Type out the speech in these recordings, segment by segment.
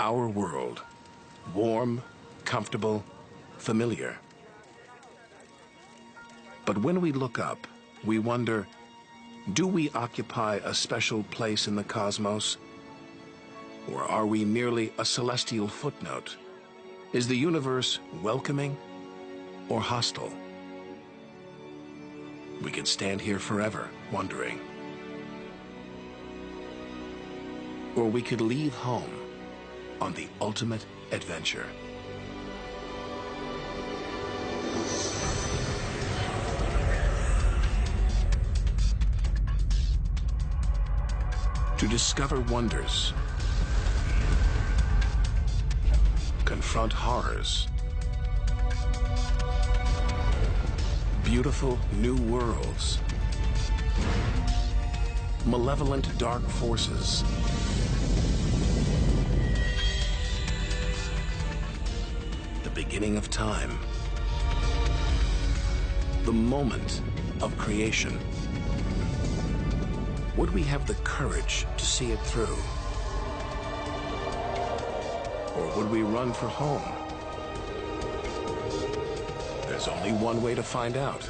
Our world, warm, comfortable, familiar. But when we look up, we wonder, do we occupy a special place in the cosmos? Or are we merely a celestial footnote? Is the universe welcoming or hostile? We could stand here forever, wondering. Or we could leave home on the ultimate adventure. To discover wonders, confront horrors, beautiful new worlds, malevolent dark forces, the beginning of time, the moment of creation. Would we have the courage to see it through? Or would we run for home? There's only one way to find out.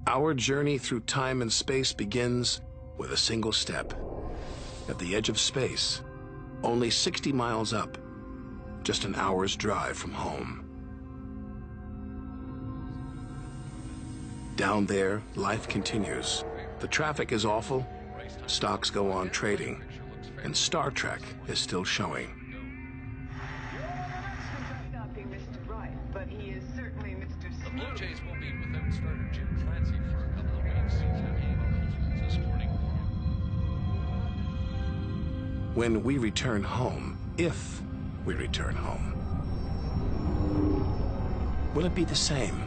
Our journey through time and space begins with a single step. At the edge of space, only 60 miles up, just an hour's drive from home. Down there, life continues. The traffic is awful, stocks go on trading, and Star Trek is still showing. The Blue Jays will be without starter Jim Clancy for a couple of weeks. This morning. When we return home, if we return home, will it be the same?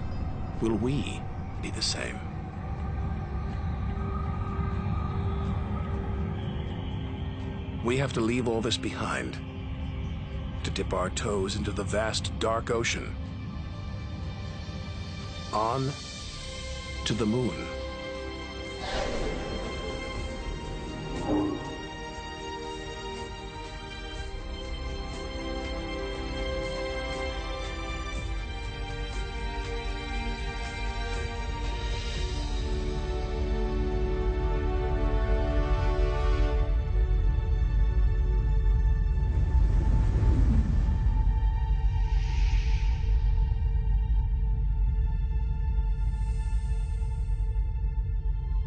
Will we be the same? We have to leave all this behind, to dip our toes into the vast dark ocean, on to the moon.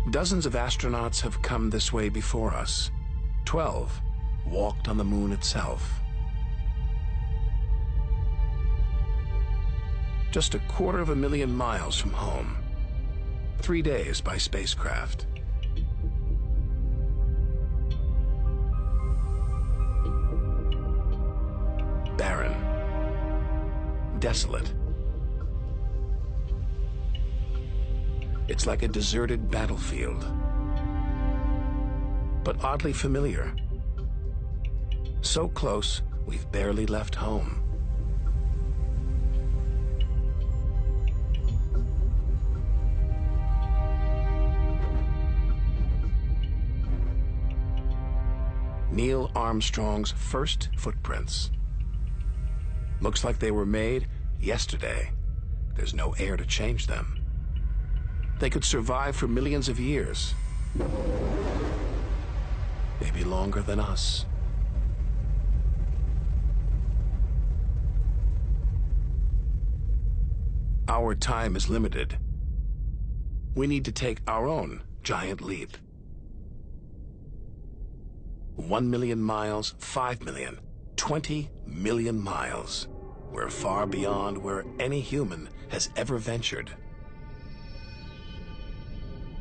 Dozens of astronauts have come this way before us. 12 walked on the moon itself. Just 250,000 miles from home. 3 days by spacecraft. Barren. Desolate. It's like a deserted battlefield, but oddly familiar. So close, we've barely left home. Neil Armstrong's first footprints. Looks like they were made yesterday. There's no air to change them. They could survive for millions of years. Maybe longer than us. Our time is limited. We need to take our own giant leap. 1 million miles, 5 million, 20 million miles. We're far beyond where any human has ever ventured.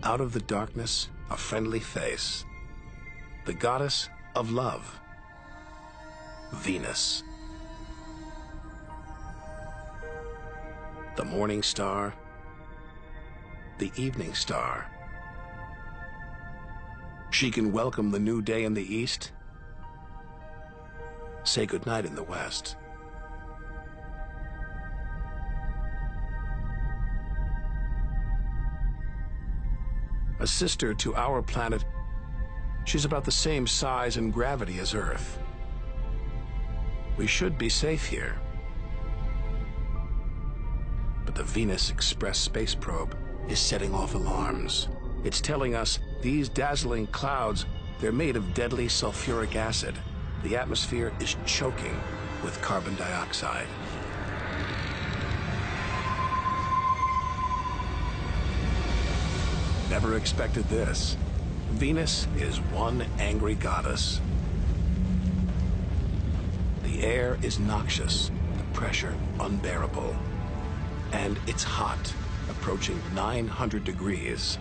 Out of the darkness, a friendly face. The goddess of love. Venus. The morning star. The evening star. She can welcome the new day in the east, say goodnight in the west. A sister to our planet, she's about the same size and gravity as Earth. We should be safe here. But the Venus Express space probe is setting off alarms. It's telling us these dazzling clouds, they're made of deadly sulfuric acid. The atmosphere is choking with carbon dioxide. Never expected this. Venus is one angry goddess. The air is noxious, the pressure unbearable. And it's hot, approaching 900 degrees.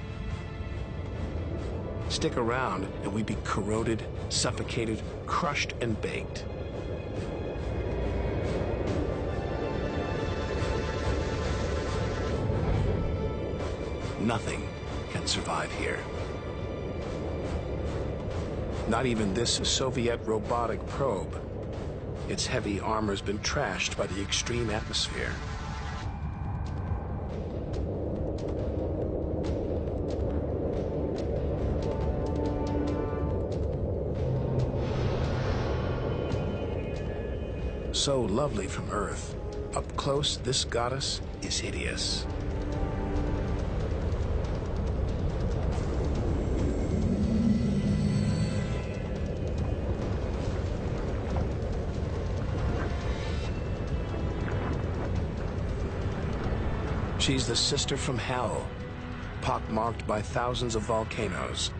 Stick around and we'd be corroded, suffocated, crushed, and baked. Nothing can survive here. Not even this Soviet robotic probe. Its heavy armor's been trashed by the extreme atmosphere. So lovely from Earth. Up close, this goddess is hideous. She's the sister from hell, pockmarked by thousands of volcanoes.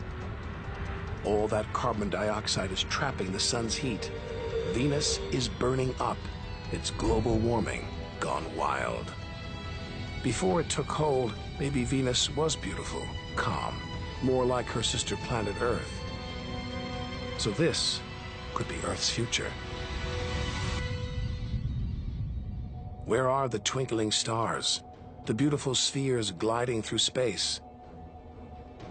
All that carbon dioxide is trapping the sun's heat. Venus is burning up. It's global warming gone wild. Before it took hold, maybe Venus was beautiful, calm, more like her sister planet Earth. So this could be Earth's future. Where are the twinkling stars? The beautiful spheres gliding through space?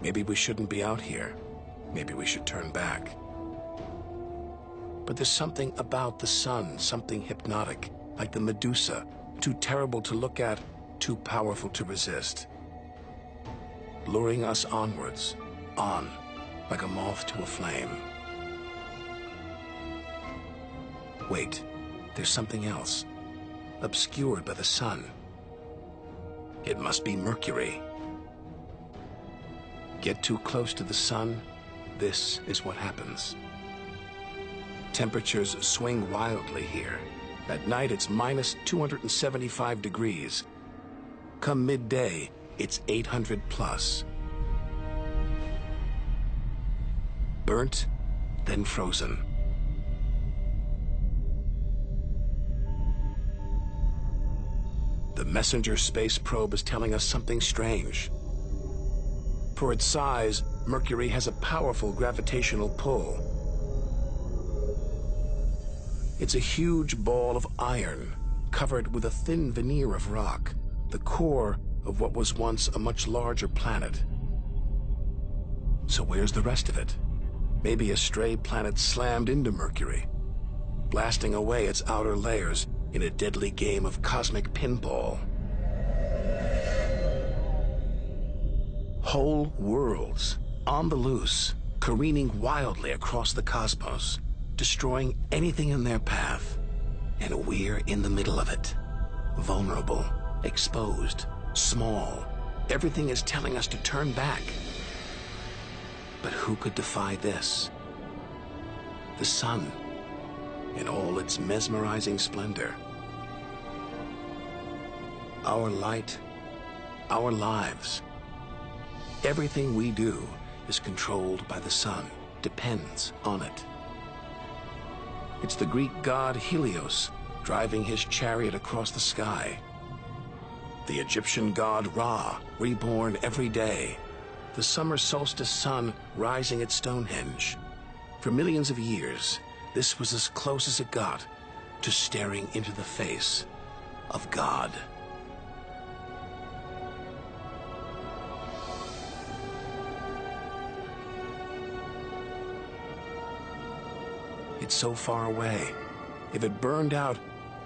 Maybe we shouldn't be out here. Maybe we should turn back. But there's something about the sun, something hypnotic, like the Medusa, too terrible to look at, too powerful to resist. Luring us onwards, on, like a moth to a flame. Wait, there's something else, obscured by the sun. It must be Mercury. Get too close to the sun, this is what happens. Temperatures swing wildly here. At night, it's minus 275 degrees. Come midday, it's 800 plus. Burnt, then frozen. The Messenger space probe is telling us something strange. For its size, Mercury has a powerful gravitational pull. It's a huge ball of iron, covered with a thin veneer of rock, the core of what was once a much larger planet. So where's the rest of it? Maybe a stray planet slammed into Mercury, blasting away its outer layers in a deadly game of cosmic pinball. Whole worlds, on the loose, careening wildly across the cosmos, destroying anything in their path. And we're in the middle of it. Vulnerable, exposed, small. Everything is telling us to turn back. But who could defy this? The sun, in all its mesmerizing splendor. Our light, our lives. Everything we do is controlled by the sun, depends on it. It's the Greek god Helios driving his chariot across the sky. The Egyptian god Ra, reborn every day. The summer solstice sun rising at Stonehenge. For millions of years, this was as close as it got to staring into the face of God. It's so far away. If it burned out,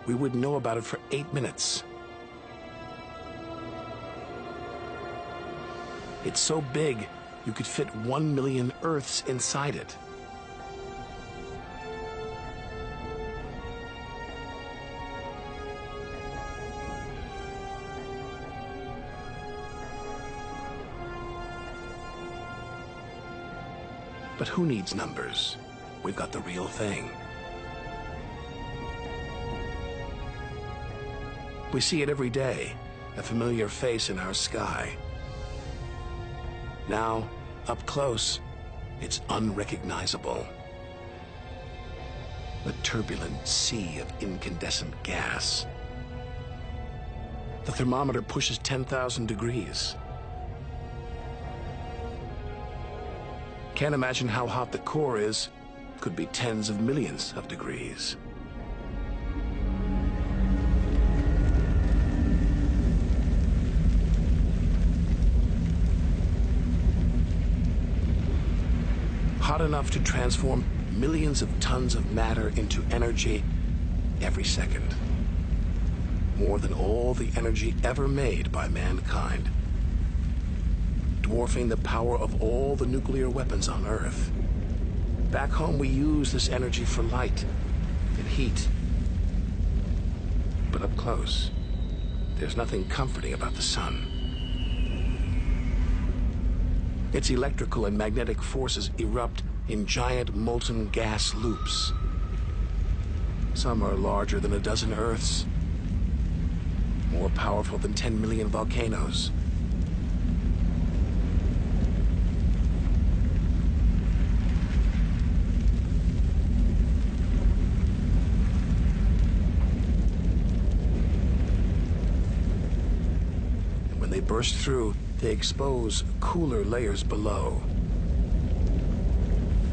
we wouldn't know about it for 8 minutes. It's so big, you could fit 1 million Earths inside it. But who needs numbers? We've got the real thing. We see it every day, a familiar face in our sky. Now, up close, it's unrecognizable. A turbulent sea of incandescent gas. The thermometer pushes 10,000 degrees. Can't imagine how hot the core is. Could be tens of millions of degrees. Hot enough to transform millions of tons of matter into energy every second. More than all the energy ever made by mankind. Dwarfing the power of all the nuclear weapons on Earth. Back home, we use this energy for light and heat. But up close, there's nothing comforting about the sun. Its electrical and magnetic forces erupt in giant molten gas loops. Some are larger than a dozen Earths, more powerful than 10 million volcanoes. When they burst through, they expose cooler layers below,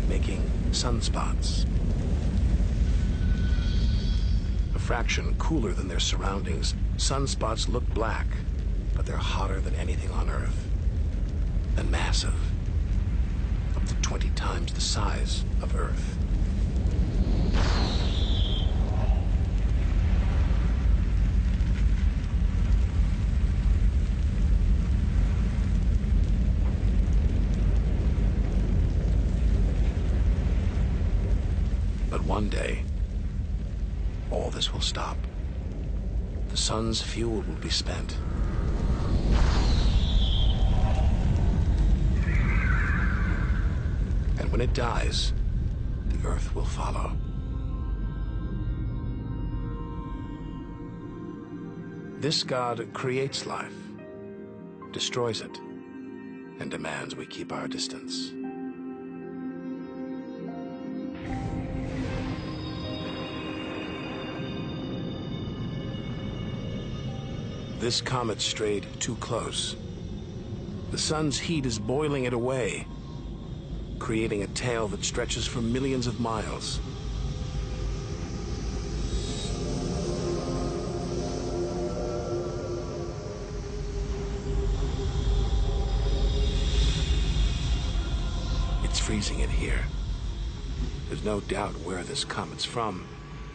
making sunspots. A fraction cooler than their surroundings, sunspots look black, but they're hotter than anything on Earth. And massive, up to 20 times the size of Earth. One day, all this will stop. The sun's fuel will be spent. And when it dies, the Earth will follow. This God creates life, destroys it, and demands we keep our distance. This comet strayed too close. The sun's heat is boiling it away, creating a tail that stretches for millions of miles. It's freezing it here. There's no doubt where this comet's from,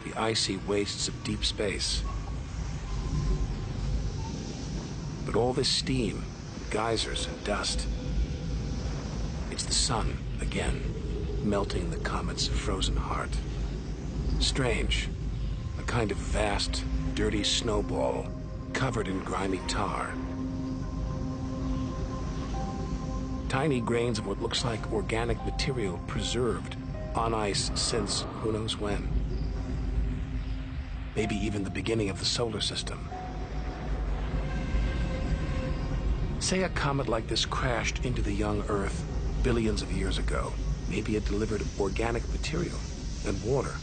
the icy wastes of deep space. But all this steam, geysers and dust, it's the sun again, melting the comet's frozen heart. Strange, a kind of vast, dirty snowball, covered in grimy tar. Tiny grains of what looks like organic material preserved on ice since who knows when. Maybe even the beginning of the solar system. Say a comet like this crashed into the young Earth billions of years ago. Maybe it delivered organic material and water,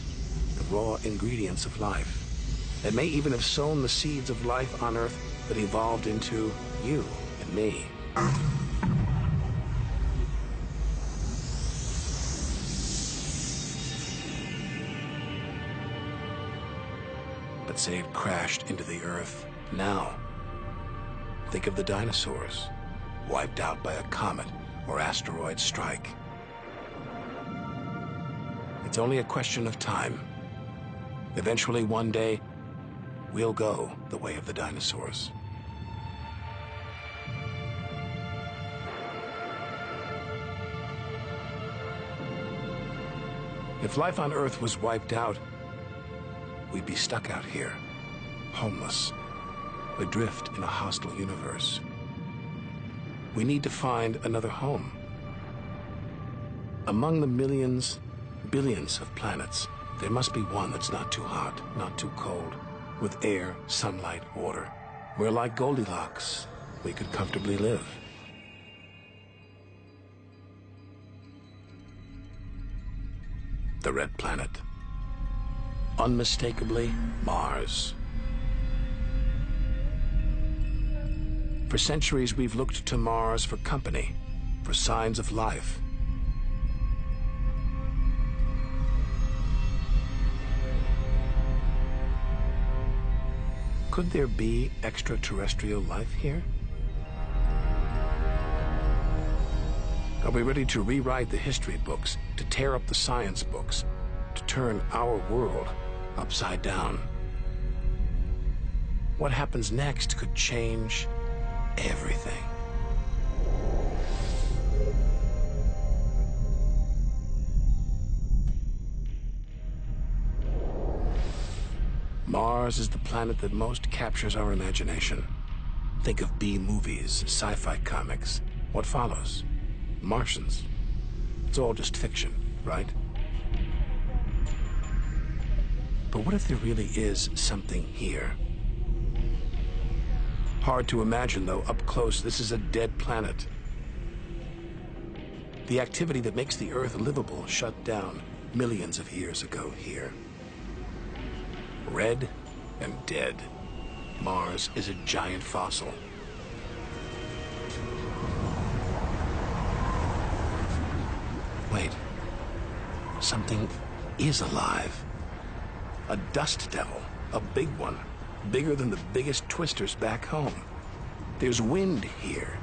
the raw ingredients of life. It may even have sown the seeds of life on Earth that evolved into you and me. But say it crashed into the Earth now. Think of the dinosaurs, wiped out by a comet or asteroid strike. It's only a question of time. Eventually, one day, we'll go the way of the dinosaurs. If life on Earth was wiped out, we'd be stuck out here, homeless, adrift in a hostile universe. We need to find another home. Among the millions, billions of planets, there must be one that's not too hot, not too cold, with air, sunlight, water, where, like Goldilocks, we could comfortably live. The red planet. Unmistakably, Mars. For centuries, we've looked to Mars for company, for signs of life. Could there be extraterrestrial life here? Are we ready to rewrite the history books, to tear up the science books, to turn our world upside down? What happens next could change everything. Mars is the planet that most captures our imagination. Think of B-movies, sci-fi comics. What follows? Martians. It's all just fiction, right? But what if there really is something here? Hard to imagine, though, up close. This is a dead planet. The activity that makes the Earth livable shut down millions of years ago here. Red and dead. Mars is a giant fossil. Wait. Something is alive. A dust devil. A big one. Bigger than the biggest twisters back home. There's wind here.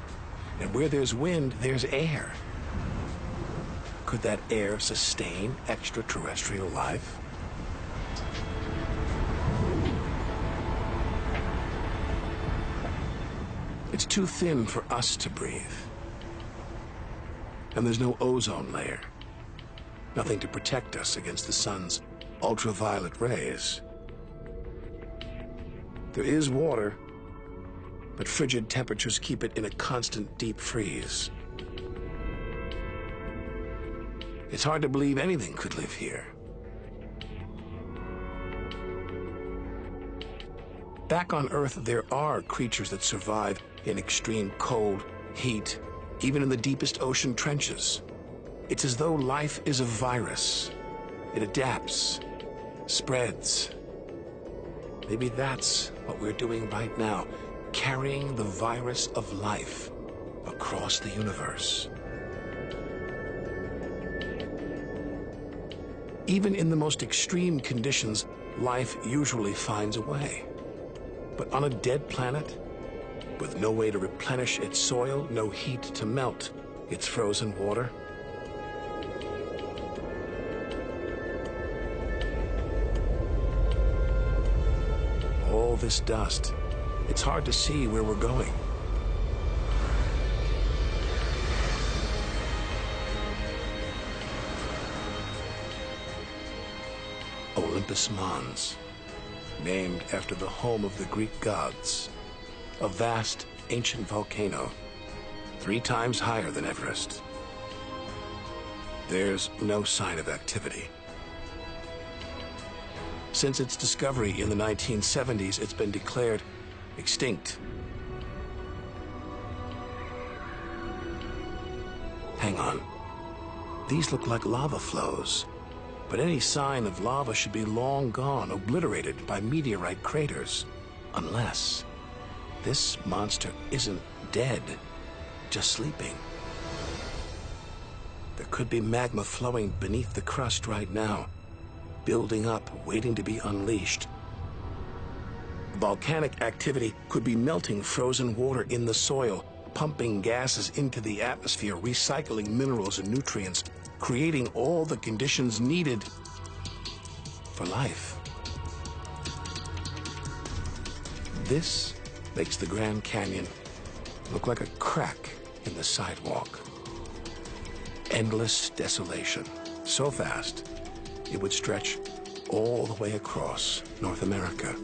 And where there's wind, there's air. Could that air sustain extraterrestrial life? It's too thin for us to breathe. And there's no ozone layer. Nothing to protect us against the sun's ultraviolet rays. There is water, but frigid temperatures keep it in a constant deep freeze. It's hard to believe anything could live here. Back on Earth, there are creatures that survive in extreme cold, heat, even in the deepest ocean trenches. It's as though life is a virus. It adapts, spreads. Maybe that's what we're doing right now, carrying the virus of life across the universe. Even in the most extreme conditions, life usually finds a way. But on a dead planet, with no way to replenish its soil, no heat to melt its frozen water, all this dust, it's hard to see where we're going. Olympus Mons, named after the home of the Greek gods, a vast ancient volcano, 3 times higher than Everest. There's no sign of activity. Since its discovery in the 1970s, it's been declared extinct. Hang on. These look like lava flows, but any sign of lava should be long gone, obliterated by meteorite craters. Unless this monster isn't dead, just sleeping. There could be magma flowing beneath the crust right now, building up, waiting to be unleashed. Volcanic activity could be melting frozen water in the soil, pumping gases into the atmosphere, recycling minerals and nutrients, creating all the conditions needed for life. This makes the Grand Canyon look like a crack in the sidewalk. Endless desolation, so vast it would stretch all the way across North America.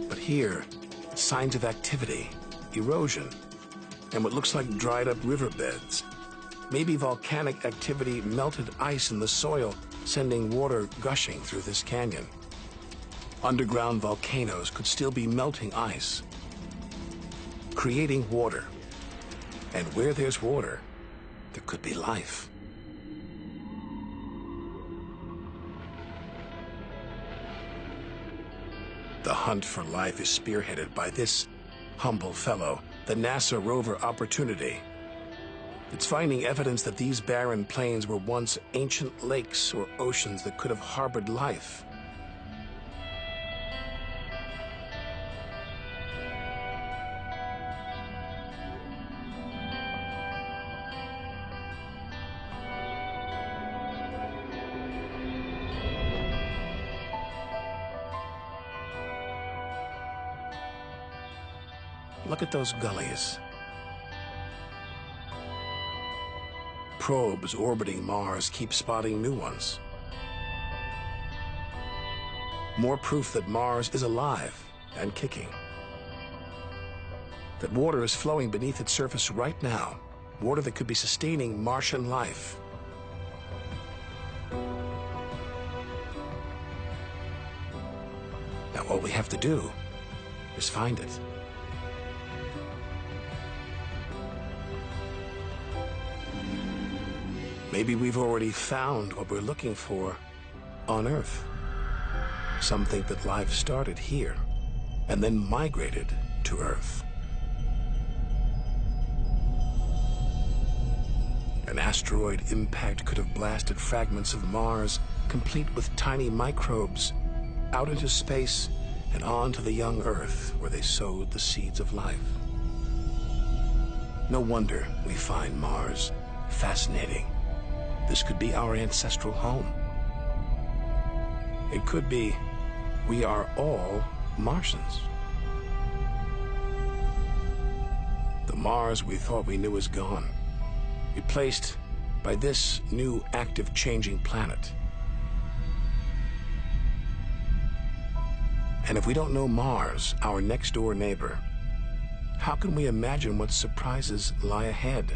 But here, signs of activity, erosion, and what looks like dried up riverbeds. Maybe volcanic activity melted ice in the soil, sending water gushing through this canyon. Underground volcanoes could still be melting ice, creating water. And where there's water, there could be life. The hunt for life is spearheaded by this humble fellow, the NASA rover Opportunity. It's finding evidence that these barren plains were once ancient lakes or oceans that could have harbored life. Look at those gullies. Probes orbiting Mars keep spotting new ones. More proof that Mars is alive and kicking. That water is flowing beneath its surface right now. Water that could be sustaining Martian life. Now all we have to do is find it. Maybe we've already found what we're looking for on Earth. Some think that life started here and then migrated to Earth. An asteroid impact could have blasted fragments of Mars, complete with tiny microbes, out into space and on to the young Earth, where they sowed the seeds of life. No wonder we find Mars fascinating. This could be our ancestral home. It could be we are all Martians. The Mars we thought we knew is gone, replaced by this new active changing planet. And if we don't know Mars, our next door neighbor, how can we imagine what surprises lie ahead?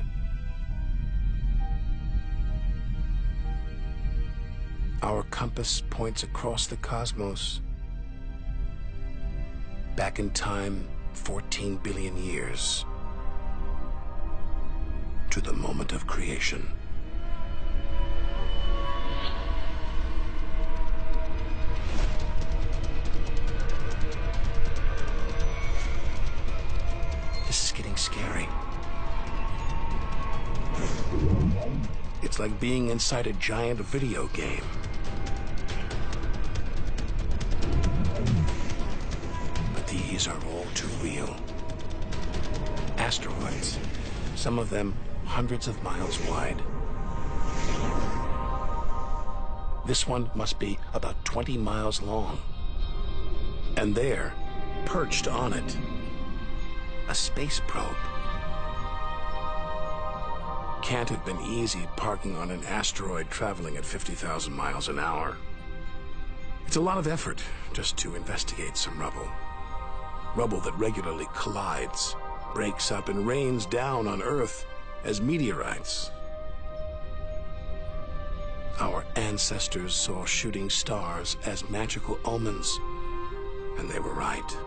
Our compass points across the cosmos, back in time 14 billion years, to the moment of creation. This is getting scary. It's like being inside a giant video game. These are all too real. Asteroids, some of them hundreds of miles wide. This one must be about 20 miles long. And there, perched on it, a space probe. Can't have been easy parking on an asteroid traveling at 50,000 miles an hour. It's a lot of effort just to investigate some rubble. Rubble that regularly collides, breaks up, and rains down on Earth as meteorites. Our ancestors saw shooting stars as magical omens, and they were right.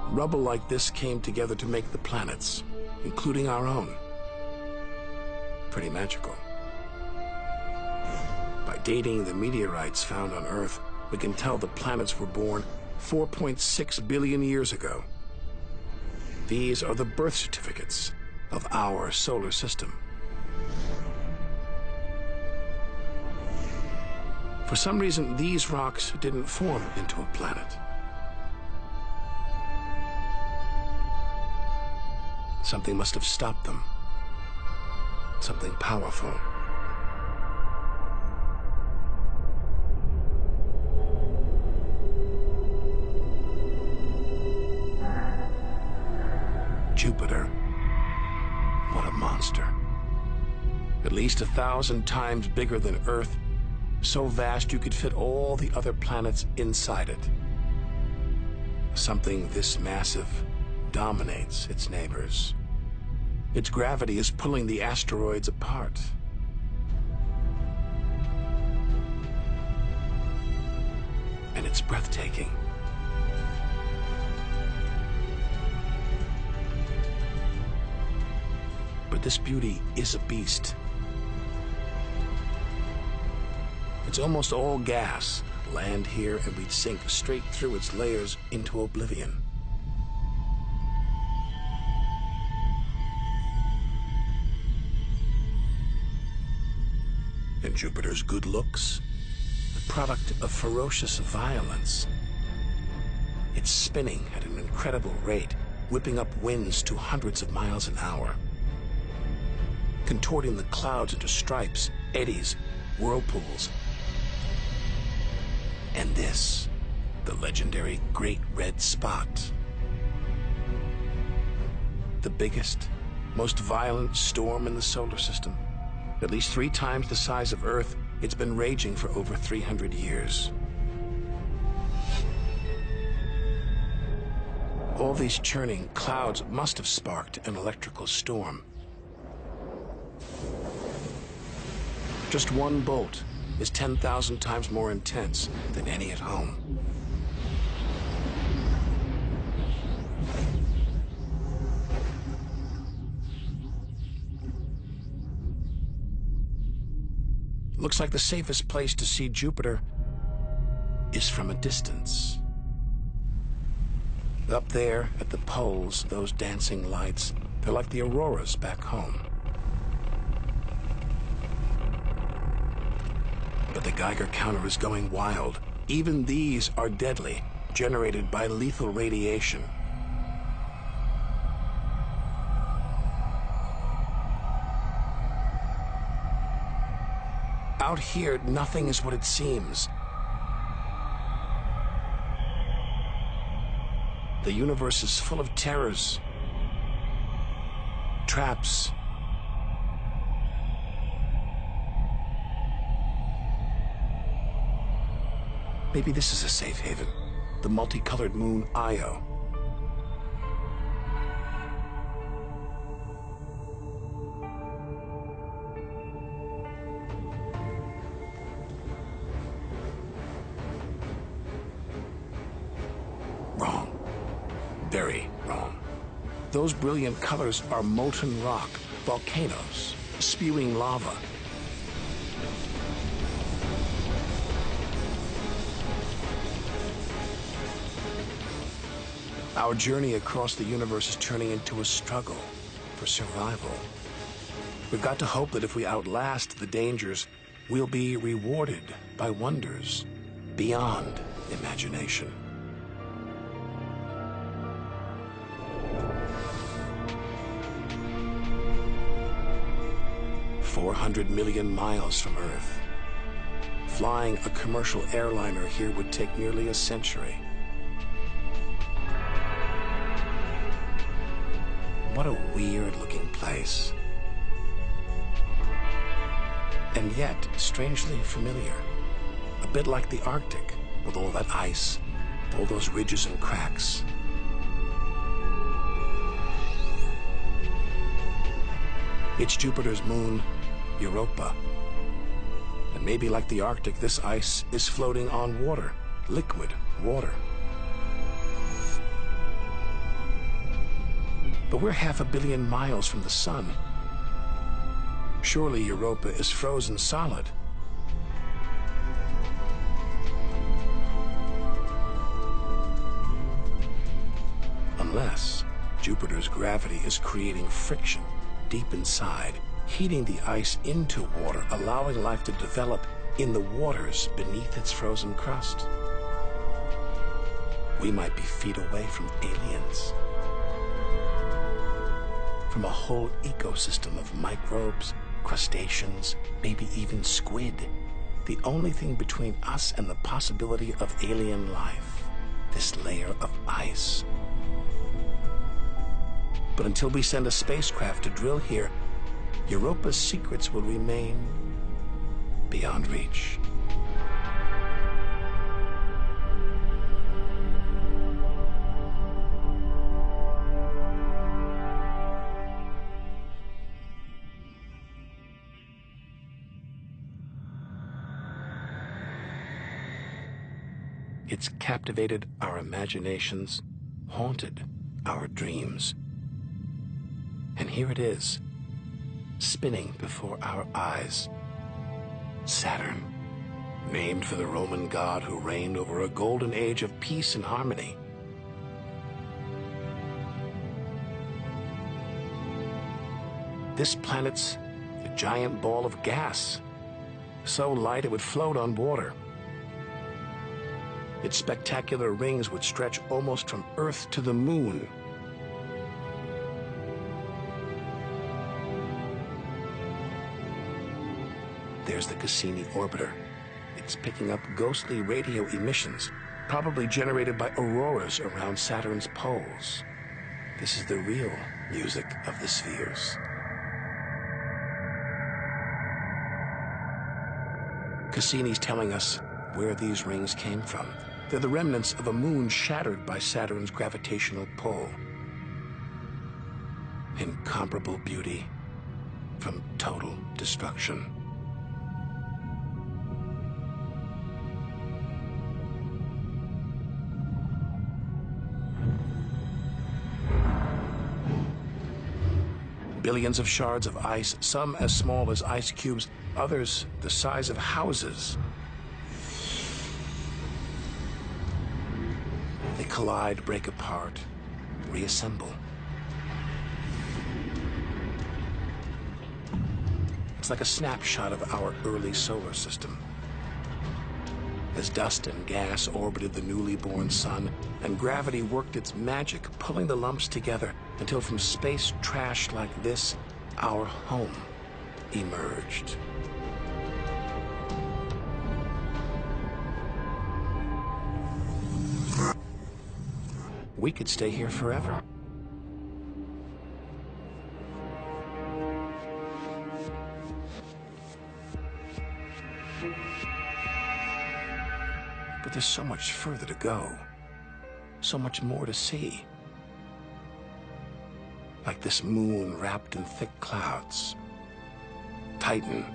Rubble like this came together to make the planets, including our own. Pretty magical. By dating the meteorites found on Earth, we can tell the planets were born 4.6 billion years ago. These are the birth certificates of our solar system. For some reason, these rocks didn't form into a planet. Something must have stopped them. Something powerful. Jupiter. What a monster. At least 1,000 times bigger than Earth, so vast you could fit all the other planets inside it. Something this massive dominates its neighbors. Its gravity is pulling the asteroids apart. And it's breathtaking. But this beauty is a beast. It's almost all gas. Land here and we'd sink straight through its layers into oblivion. And Jupiter's good looks, the product of ferocious violence. It's spinning at an incredible rate, whipping up winds to hundreds of miles an hour, contorting the clouds into stripes, eddies, whirlpools. And this, the legendary Great Red Spot. The biggest, most violent storm in the solar system. At least 3 times the size of Earth, it's been raging for over 300 years. All these churning clouds must have sparked an electrical storm. Just one bolt is 10,000 times more intense than any at home. Looks like the safest place to see Jupiter is from a distance. Up there at the poles, those dancing lights, they're like the auroras back home. But the Geiger counter is going wild. Even these are deadly, generated by lethal radiation. Out here, nothing is what it seems. The universe is full of terrors, traps, maybe this is a safe haven, the multicolored moon Io. Wrong. Very wrong. Those brilliant colors are molten rock, volcanoes, spewing lava. Our journey across the universe is turning into a struggle for survival. We've got to hope that if we outlast the dangers, we'll be rewarded by wonders beyond imagination. 400 million miles from Earth. Flying a commercial airliner here would take nearly a century. What a weird-looking place. And yet, strangely familiar. A bit like the Arctic, with all that ice, all those ridges and cracks. It's Jupiter's moon, Europa. And maybe like the Arctic, this ice is floating on water, liquid water. But we're 500 million miles from the sun. Surely Europa is frozen solid. Unless Jupiter's gravity is creating friction deep inside, heating the ice into water, allowing life to develop in the waters beneath its frozen crust. We might be feet away from aliens. from a whole ecosystem of microbes, crustaceans, maybe even squid. The only thing between us and the possibility of alien life, this layer of ice. But until we send a spacecraft to drill here, Europa's secrets will remain beyond reach. It's captivated our imaginations, haunted our dreams. And here it is, spinning before our eyes. Saturn, named for the Roman god who reigned over a golden age of peace and harmony. This planet's a giant ball of gas, so light it would float on water. Its spectacular rings would stretch almost from Earth to the moon. There's the Cassini orbiter. It's picking up ghostly radio emissions, probably generated by auroras around Saturn's poles. This is the real music of the spheres. Cassini's telling us where these rings came from. They're the remnants of a moon shattered by Saturn's gravitational pull. Incomparable beauty from total destruction. Billions of shards of ice, some as small as ice cubes, others the size of houses. They collide, break apart, reassemble. It's like a snapshot of our early solar system. As dust and gas orbited the newly born sun, and gravity worked its magic, pulling the lumps together until from space trash like this, our home emerged. We could stay here forever. But there's so much further to go, so much more to see. Like this moon wrapped in thick clouds. Titan.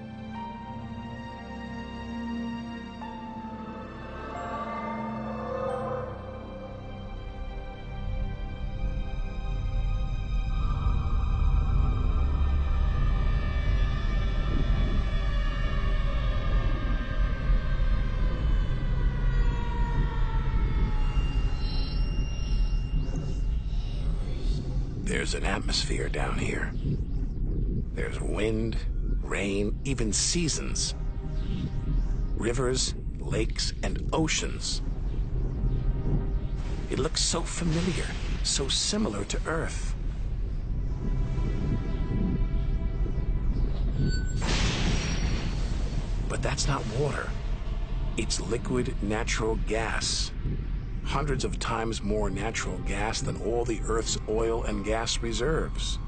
There's an atmosphere down here. There's wind, rain, even seasons. Rivers, lakes, and oceans. It looks so familiar, so similar to Earth. But that's not water. It's liquid natural gas. Hundreds of times more natural gas than all the Earth's oil and gas reserves.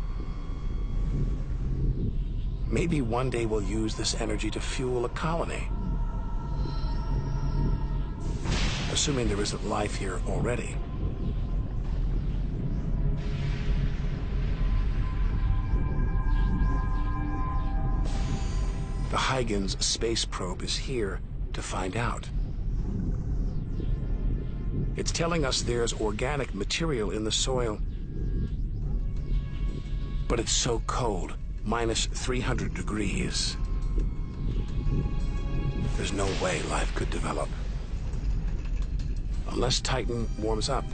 Maybe one day we'll use this energy to fuel a colony. Assuming there isn't life here already. The Huygens space probe is here to find out. It's telling us there's organic material in the soil, but it's so cold, minus 300 degrees. There's no way life could develop. Unless Titan warms up.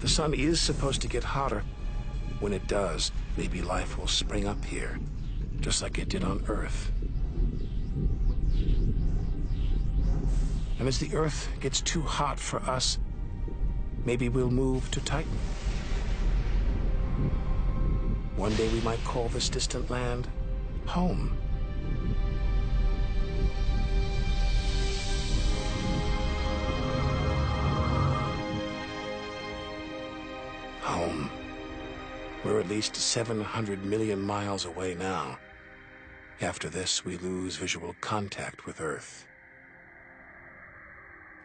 The sun is supposed to get hotter. When it does, maybe life will spring up here, just like it did on Earth. And as the Earth gets too hot for us, maybe we'll move to Titan. One day we might call this distant land home. Home. We're at least 700 million miles away now. After this, we lose visual contact with Earth.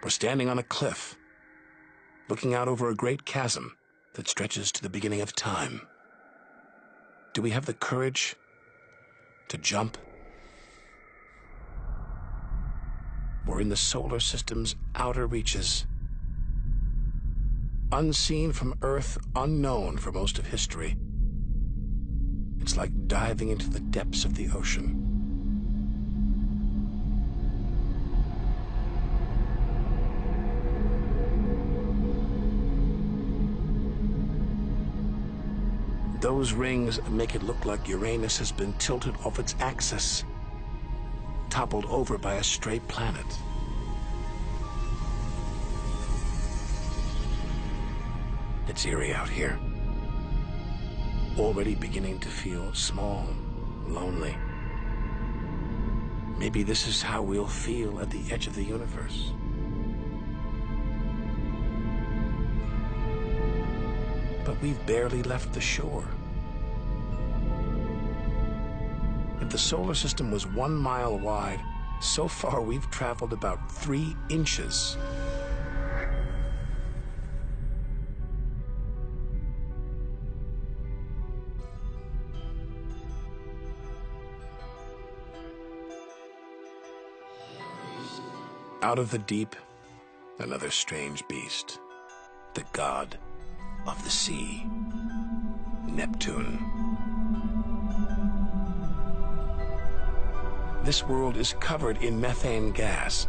We're standing on a cliff, looking out over a great chasm that stretches to the beginning of time. Do we have the courage to jump? We're in the solar system's outer reaches. Unseen from Earth, unknown for most of history. It's like diving into the depths of the ocean. Those rings make it look like Uranus has been tilted off its axis, toppled over by a stray planet. It's eerie out here. Already beginning to feel small, lonely. Maybe this is how we'll feel at the edge of the universe. But we've barely left the shore. If the solar system was 1 mile wide, so far we've traveled about 3 inches. Out of the deep, another strange beast, the god of the sea, Neptune. This world is covered in methane gas,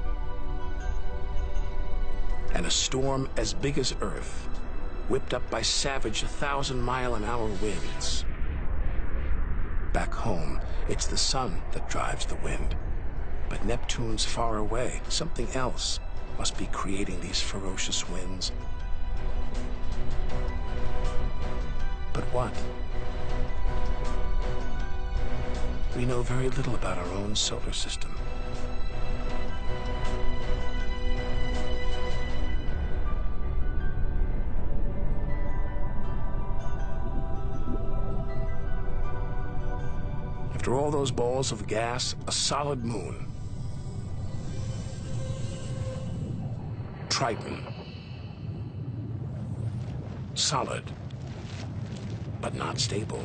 and a storm as big as Earth, whipped up by savage 1,000-mile-an-hour winds. Back home, it's the sun that drives the wind. But Neptune's far away. Something else must be creating these ferocious winds. But what? We know very little about our own solar system. After all those balls of gas, a solid moon. Triton. Solid, but not stable.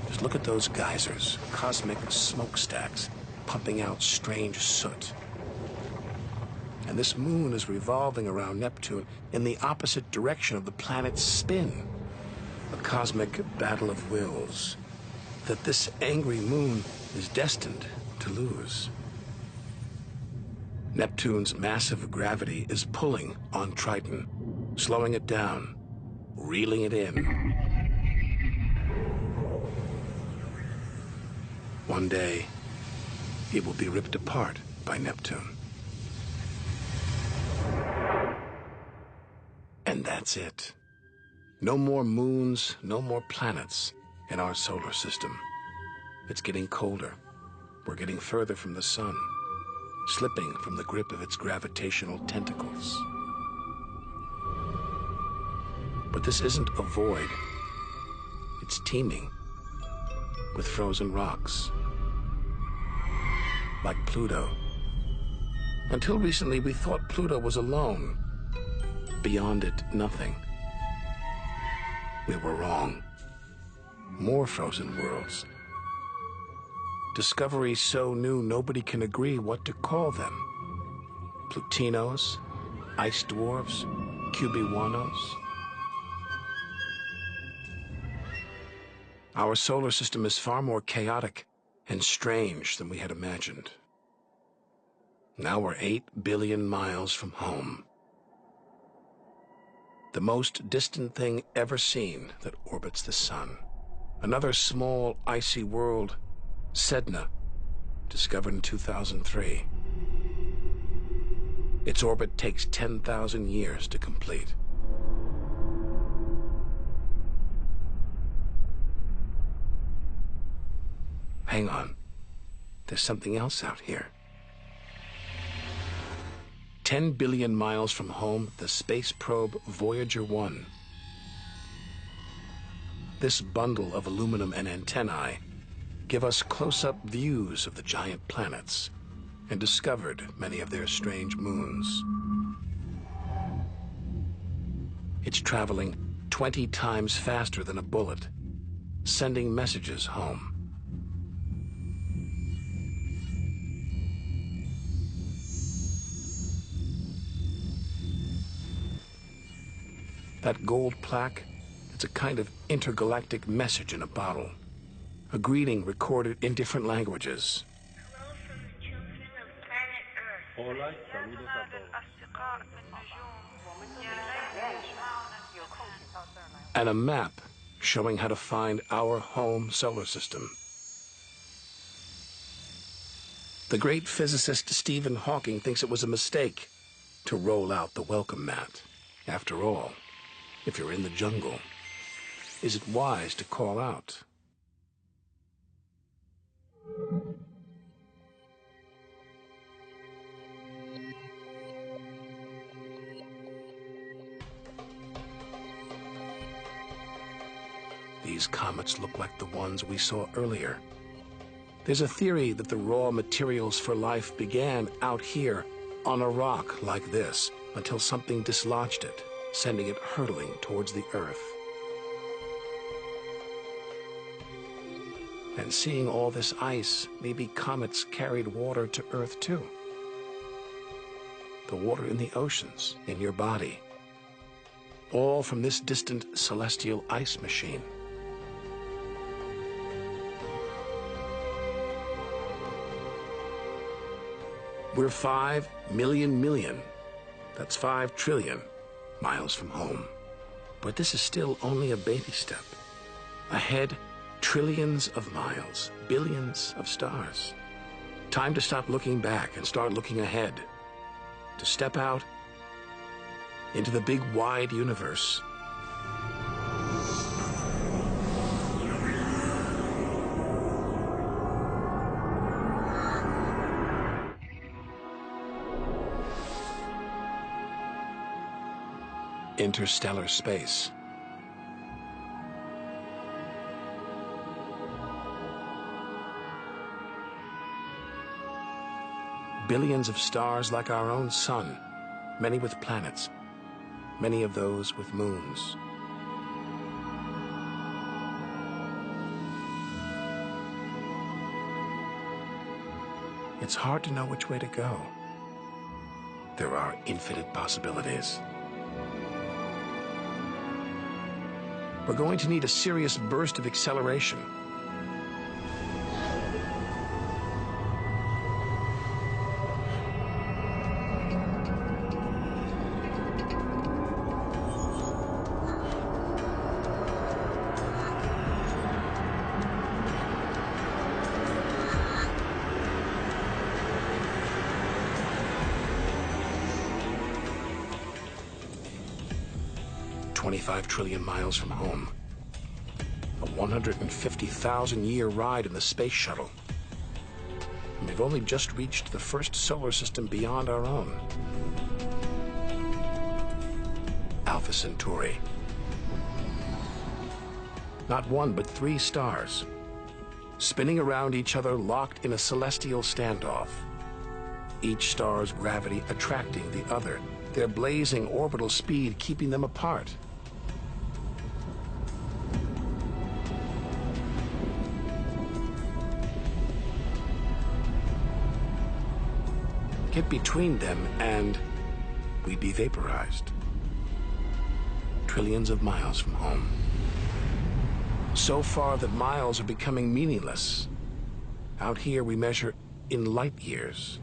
Just look at those geysers, cosmic smokestacks, pumping out strange soot. And this moon is revolving around Neptune in the opposite direction of the planet's spin. A cosmic battle of wills that this angry moon is destined to lose. Neptune's massive gravity is pulling on Triton, slowing it down, reeling it in. One day, it will be ripped apart by Neptune. And that's it. No more moons, no more planets in our solar system. It's getting colder. We're getting further from the sun, slipping from the grip of its gravitational tentacles. But this isn't a void. It's teeming with frozen rocks, like Pluto. Until recently, we thought Pluto was alone. Beyond it, nothing. We were wrong. More frozen worlds. Discovery so new nobody can agree what to call them. Plutinos, ice dwarfs, cubiwanos. Our solar system is far more chaotic and strange than we had imagined. Now we're 8 billion miles from home. The most distant thing ever seen that orbits the sun. Another small, icy world, Sedna, discovered in 2003. Its orbit takes 10,000 years to complete. Hang on. There's something else out here. 10 billion miles from home, the space probe Voyager 1. This bundle of aluminum and antennae give us close-up views of the giant planets and discovered many of their strange moons. It's traveling 20 times faster than a bullet, sending messages home. That gold plaque, it's a kind of intergalactic message in a bottle. A greeting recorded in different languages. Hello from the children of planet Earth. And a map showing how to find our home solar system. The great physicist Stephen Hawking thinks it was a mistake to roll out the welcome mat. After all, if you're in the jungle, is it wise to call out? These comets look like the ones we saw earlier. There's a theory that the raw materials for life began out here on a rock like this until something dislodged it, sending it hurtling towards the Earth. And seeing all this ice, maybe comets carried water to Earth too. The water in the oceans, in your body. All from this distant celestial ice machine. We're 5 million, that's 5 trillion miles from home. But this is still only a baby step. Ahead, trillions of miles, billions of stars. Time to stop looking back and start looking ahead. To step out into the big wide universe. Interstellar space. Billions of stars like our own sun, many with planets, many of those with moons. It's hard to know which way to go. There are infinite possibilities. We're going to need a serious burst of acceleration. $25 trillion miles from home. A 150,000-year ride in the space shuttle. And we've only just reached the first solar system beyond our own. Alpha Centauri. Not one, but 3 stars. Spinning around each other, locked in a celestial standoff. Each star's gravity attracting the other. Their blazing orbital speed keeping them apart. Get between them and we'd be vaporized. Trillions of miles from home. So far that miles are becoming meaningless. Out here we measure in light years.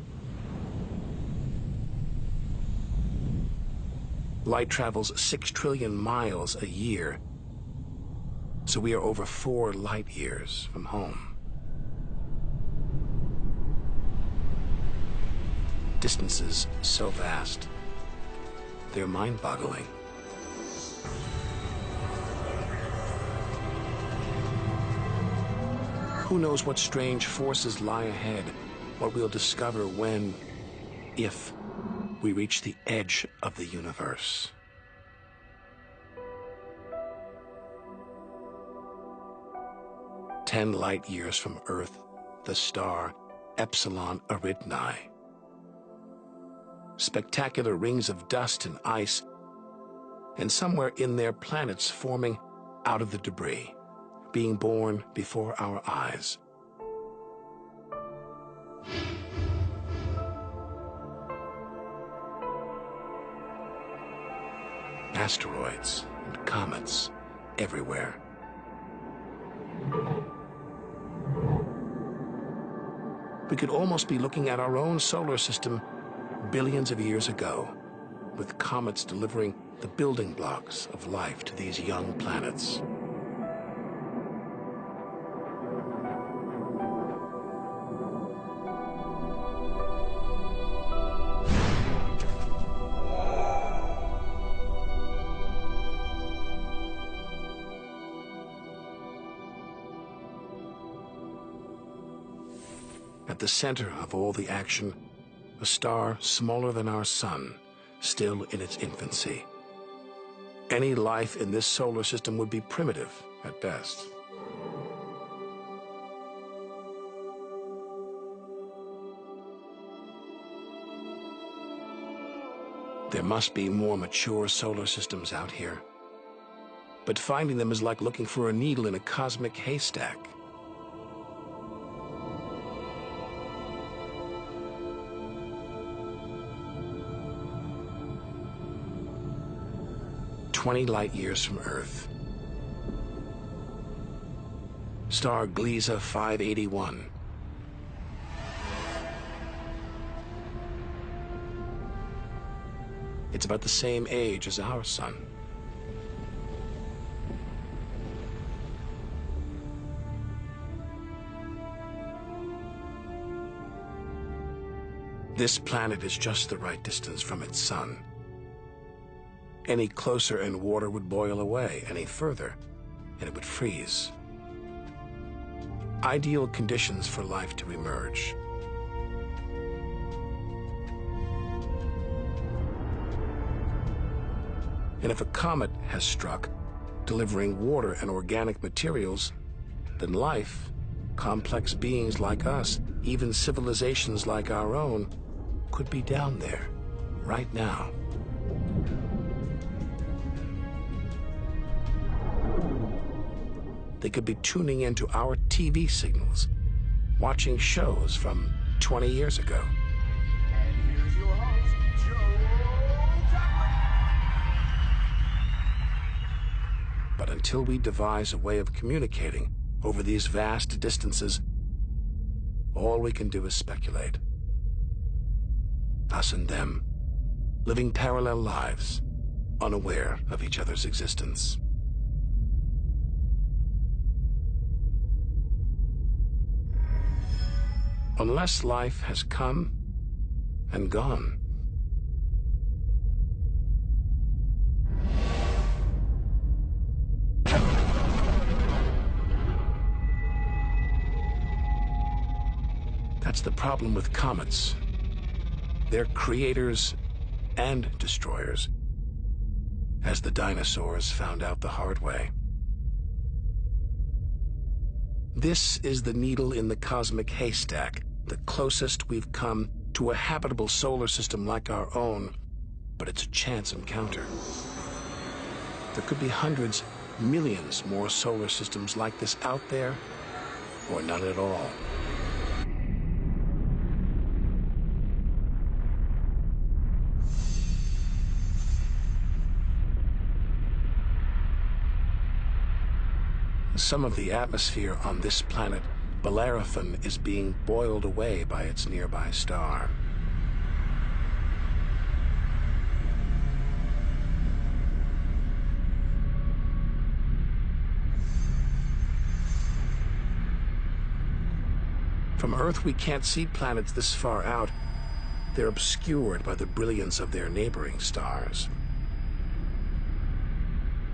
Light travels 6 trillion miles a year, so we are over 4 light years from home. Distances so vast, they're mind-boggling. Who knows what strange forces lie ahead, what we'll discover when, if, we reach the edge of the universe. "10 light years from Earth, the star Epsilon Eridani. Spectacular rings of dust and ice, and somewhere in there planets forming out of the debris, being born before our eyes. Asteroids and comets everywhere. We could almost be looking at our own solar system billions of years ago, with comets delivering the building blocks of life to these young planets. At the center of all the action, a star smaller than our sun, still in its infancy. Any life in this solar system would be primitive at best. There must be more mature solar systems out here. But finding them is like looking for a needle in a cosmic haystack. "20 light years from Earth. Star Gliese 581. It's about the same age as our sun. This planet is just the right distance from its sun. Any closer and water would boil away, any further, and it would freeze. Ideal conditions for life to emerge. And if a comet has struck, delivering water and organic materials, then life, complex beings like us, even civilizations like our own, could be down there, right now. They could be tuning into our TV signals, watching shows from 20 years ago. And here's your host, Joe Jackman. But until we devise a way of communicating over these vast distances, all we can do is speculate. Us and them, living parallel lives, unaware of each other's existence. Unless life has come and gone. That's the problem with comets. They're creators and destroyers, as the dinosaurs found out the hard way. This is the needle in the cosmic haystack, the closest we've come to a habitable solar system like our own, but it's a chance encounter. There could be hundreds, millions more solar systems like this out there, or none at all. Some of the atmosphere on this planet, Bellerophon, is being boiled away by its nearby star. From Earth, we can't see planets this far out. They're obscured by the brilliance of their neighboring stars.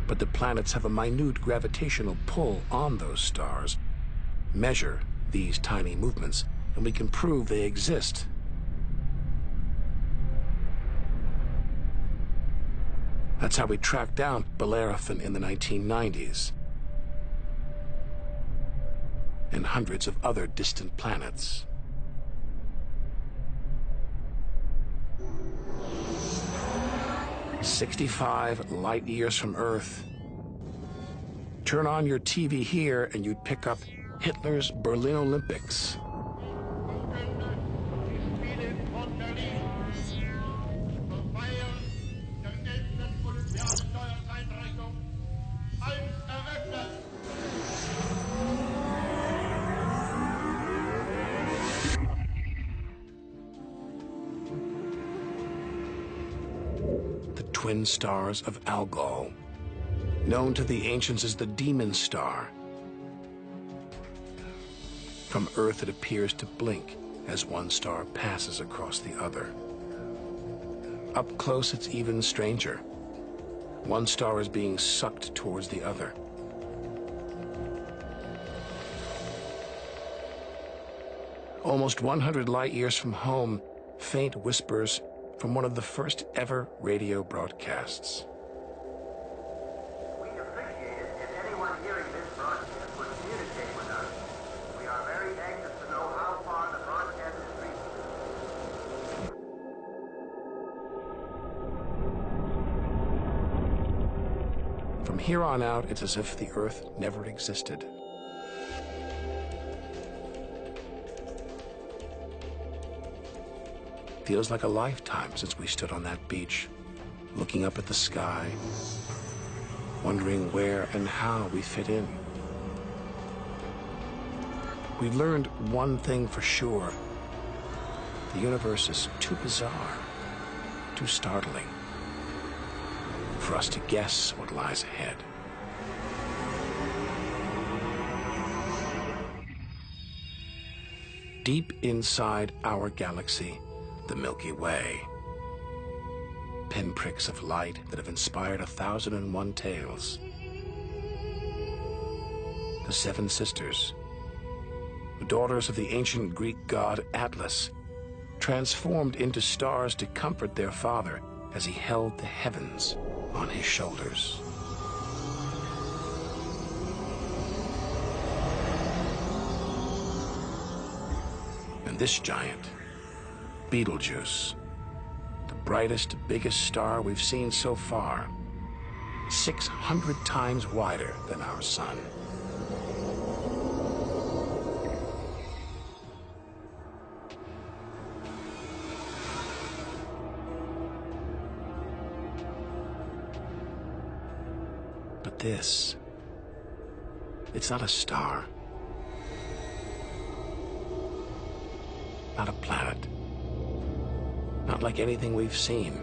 But the planets have a minute gravitational pull on those stars, measure these tiny movements, and we can prove they exist. That's how we tracked down Bellerophon in the 1990s, and hundreds of other distant planets. "65 light years from Earth. Turn on your TV here and you'd pick up Hitler's Berlin Olympics." The twin stars of Algol, known to the ancients as the Demon Star. From Earth, it appears to blink as one star passes across the other. Up close, it's even stranger. One star is being sucked towards the other. Almost 100 light years from home, faint whispers from one of the first ever radio broadcasts. We appreciate it if anyone hearing this broadcast would communicate with us. We are very anxious to know how far the broadcast is reaching. From here on out, it's as if the Earth never existed. Feels like a lifetime since we stood on that beach, looking up at the sky, wondering where and how we fit in. We've learned one thing for sure. The universe is too bizarre, too startling, for us to guess what lies ahead. Deep inside our galaxy, the Milky Way. Pinpricks of light that have inspired 1,001 tales. The Seven Sisters, the daughters of the ancient Greek god Atlas, transformed into stars to comfort their father as he held the heavens on his shoulders. And this giant, Betelgeuse, the brightest, biggest star we've seen so far, 600 times wider than our sun. But this, it's not a star, not a planet. Not like anything we've seen.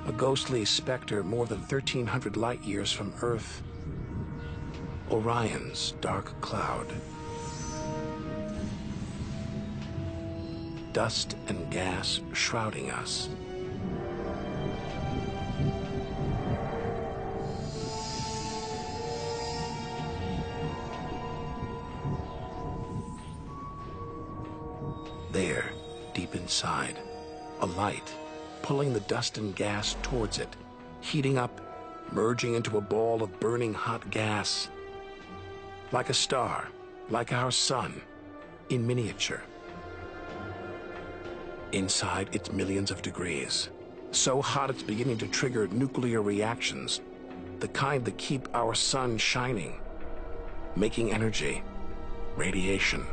A ghostly specter more than 1,300 light years from Earth. Orion's dark cloud. Dust and gas shrouding us. There, deep inside, a light, pulling the dust and gas towards it, heating up, merging into a ball of burning hot gas. Like a star, like our sun, in miniature. Inside, it's millions of degrees. So hot it's beginning to trigger nuclear reactions, the kind that keep our sun shining, making energy, radiation,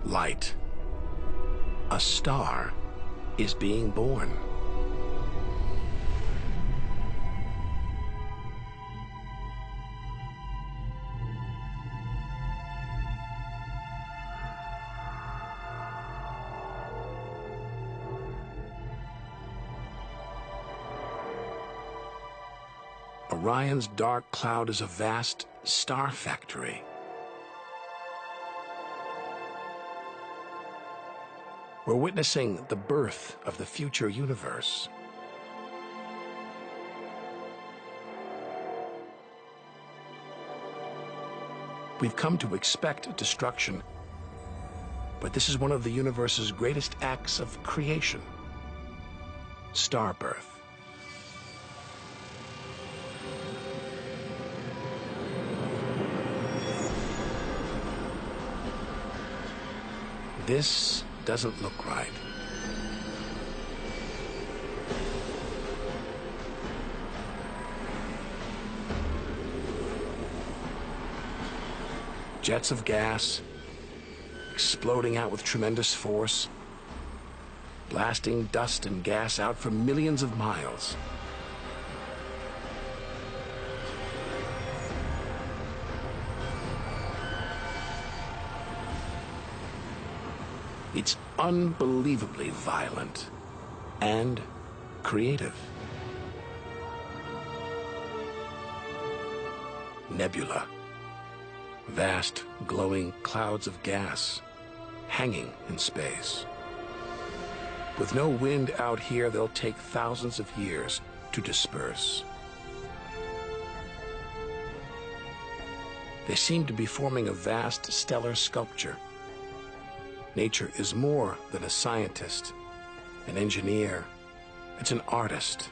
light. A star is being born. Orion's dark cloud is a vast star factory. We're witnessing the birth of the future universe. We've come to expect destruction, but this is one of the universe's greatest acts of creation: star birth. This doesn't look right. Jets of gas exploding out with tremendous force, blasting dust and gas out for millions of miles. It's unbelievably violent and creative. Nebula. Vast, glowing clouds of gas hanging in space. With no wind out here, they'll take thousands of years to disperse. They seem to be forming a vast stellar sculpture. Nature is more than a scientist, an engineer. It's an artist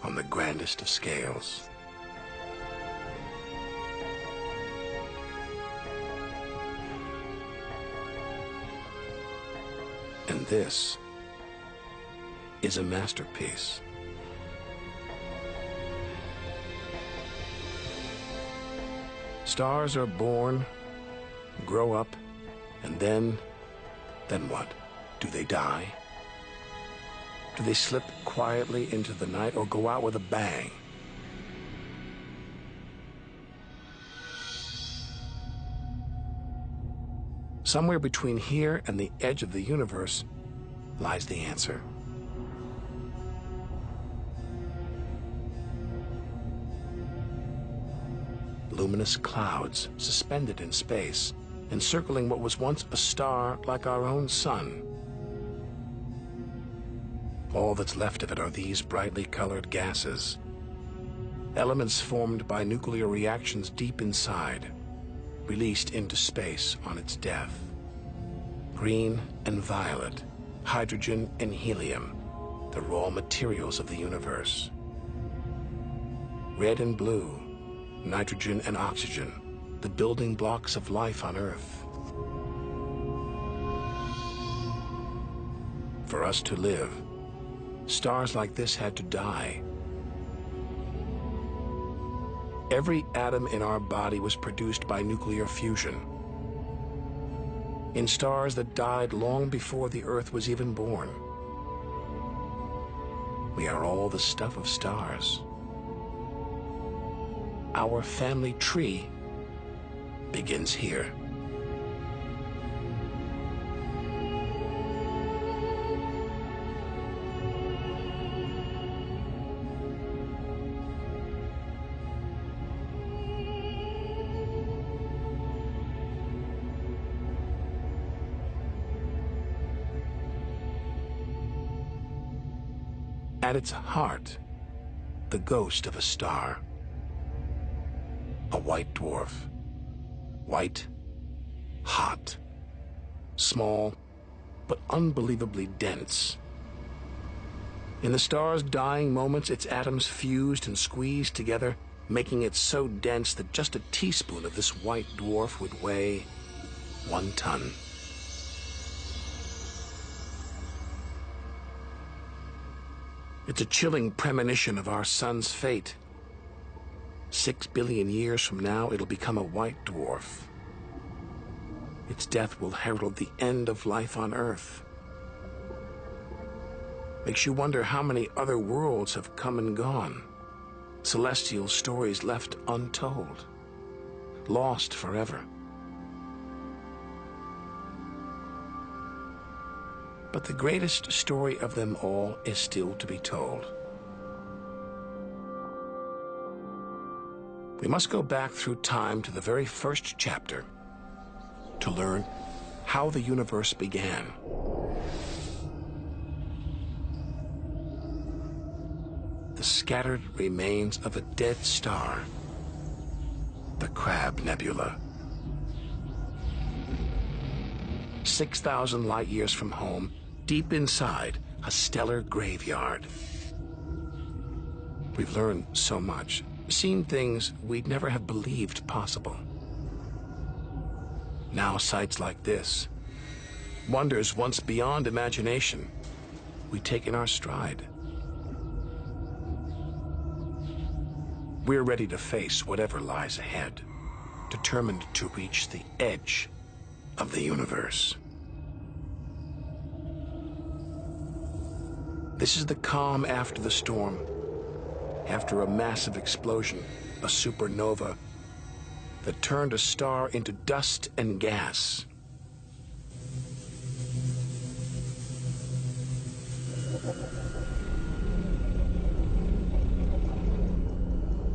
on the grandest of scales. And this is a masterpiece. Stars are born, grow up, and then what? Do they die? Do they slip quietly into the night or go out with a bang? Somewhere between here and the edge of the universe lies the answer. Luminous clouds suspended in space, encircling what was once a star like our own sun. All that's left of it are these brightly colored gases, elements formed by nuclear reactions deep inside, released into space on its death. Green and violet, hydrogen and helium, the raw materials of the universe. Red and blue, nitrogen and oxygen, the building blocks of life on Earth. For us to live, stars like this had to die. Every atom in our body was produced by nuclear fusion. In stars that died long before the Earth was even born. We are all the stuff of stars. Our family tree begins here. At its heart, the ghost of a star. A white dwarf. White, hot, small, but unbelievably dense. In the star's dying moments, its atoms fused and squeezed together, making it so dense that just a teaspoon of this white dwarf would weigh 1 ton. It's a chilling premonition of our sun's fate. 6 billion years from now, it'll become a white dwarf. Its death will herald the end of life on Earth. Makes you wonder how many other worlds have come and gone. Celestial stories left untold. Lost forever. But the greatest story of them all is still to be told. We must go back through time to the very first chapter to learn how the universe began. the scattered remains of a dead star, the Crab Nebula. 6,000 light years from home, deep inside a stellar graveyard. We've learned so much, seen things we'd never have believed possible. Now sights like this, wonders once beyond imagination, we take in our stride. We're ready to face whatever lies ahead, determined to reach the edge of the universe. This is the calm after the storm. After a massive explosion, a supernova that turned a star into dust and gas.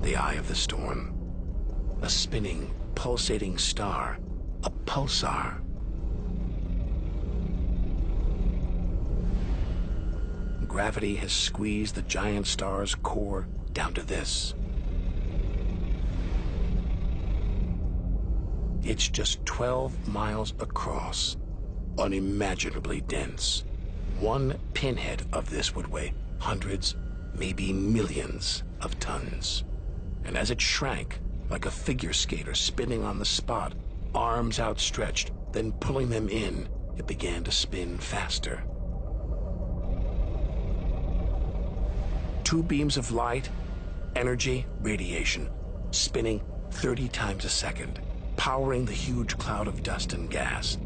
The eye of the storm, a spinning, pulsating star, a pulsar. Gravity has squeezed the giant star's core down to this. It's just 12 miles across, unimaginably dense. One pinhead of this would weigh hundreds, maybe millions of tons. And as it shrank, like a figure skater spinning on the spot, arms outstretched, then pulling them in, it began to spin faster. 2 beams of light, energy, radiation, spinning 30 times a second, powering the huge cloud of dust and gas.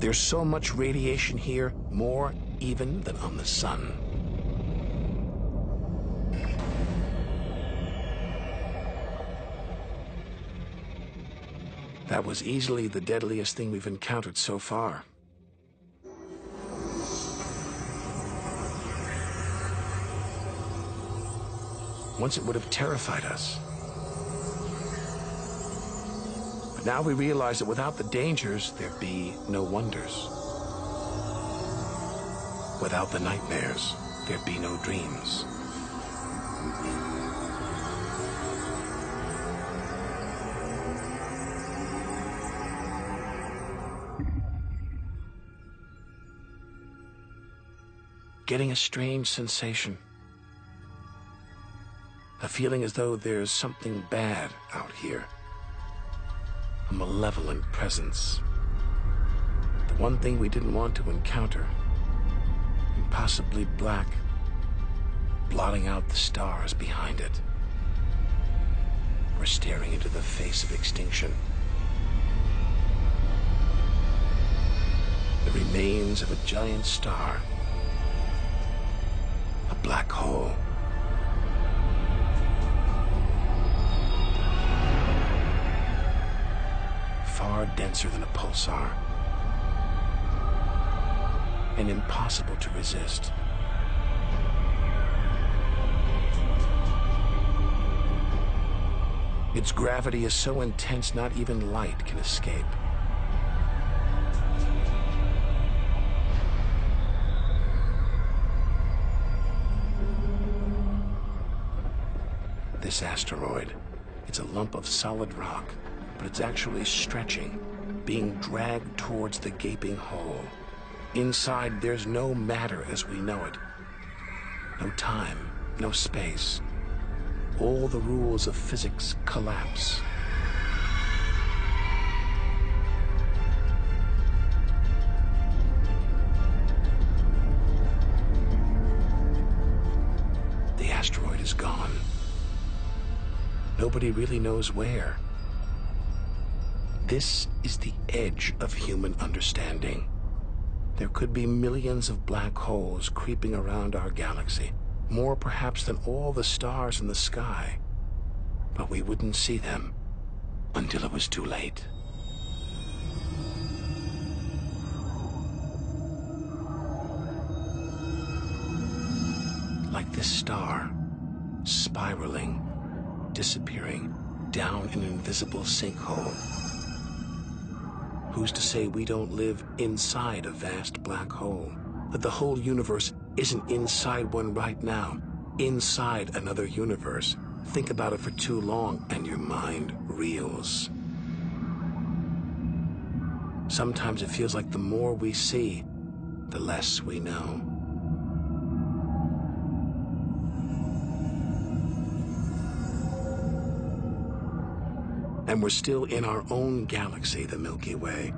There's so much radiation here, more even than on the sun. That was easily the deadliest thing we've encountered so far. Once it would have terrified us. But now we realize that without the dangers, there'd be no wonders. Without the nightmares, there'd be no dreams. Getting a strange sensation. A feeling as though there's something bad out here. A malevolent presence. The one thing we didn't want to encounter. Impossibly black, blotting out the stars behind it. We're staring into the face of extinction. The remains of a giant star. A black hole. Far denser than a pulsar, and impossible to resist. Its gravity is so intense not even light can escape. This asteroid, it's a lump of solid rock, but it's actually stretching, being dragged towards the gaping hole. Inside, there's no matter as we know it. No time, no space. All the rules of physics collapse. The asteroid is gone. Nobody really knows where. This is the edge of human understanding. There could be millions of black holes creeping around our galaxy, more perhaps than all the stars in the sky. But we wouldn't see them until it was too late. Like this star, spiraling, disappearing down an invisible sinkhole. Who's to say we don't live inside a vast black hole? That the whole universe isn't inside one right now, inside another universe. Think about it for too long and your mind reels. Sometimes it feels like the more we see, the less we know. And we're still in our own galaxy, the Milky Way.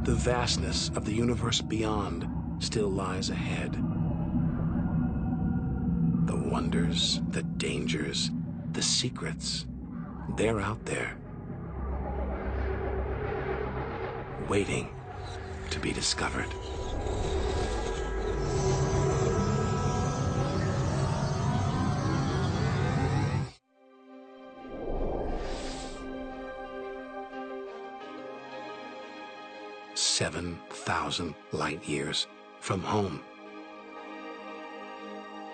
The vastness of the universe beyond still lies ahead. The wonders, the dangers, the secrets, they're out there, waiting to be discovered. "7,000 light years from home."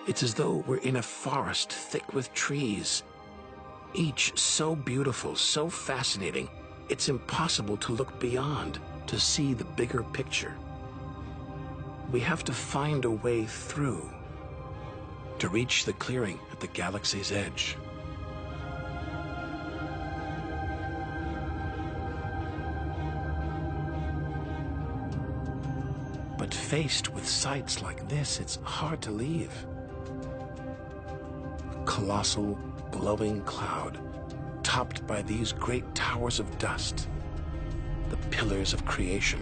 It's as though we're in a forest thick with trees, each so beautiful, so fascinating, it's impossible to look beyond, to see the bigger picture. We have to find a way through, to reach the clearing at the galaxy's edge. But faced with sights like this, it's hard to leave. A colossal, glowing cloud, topped by these great towers of dust, the pillars of creation,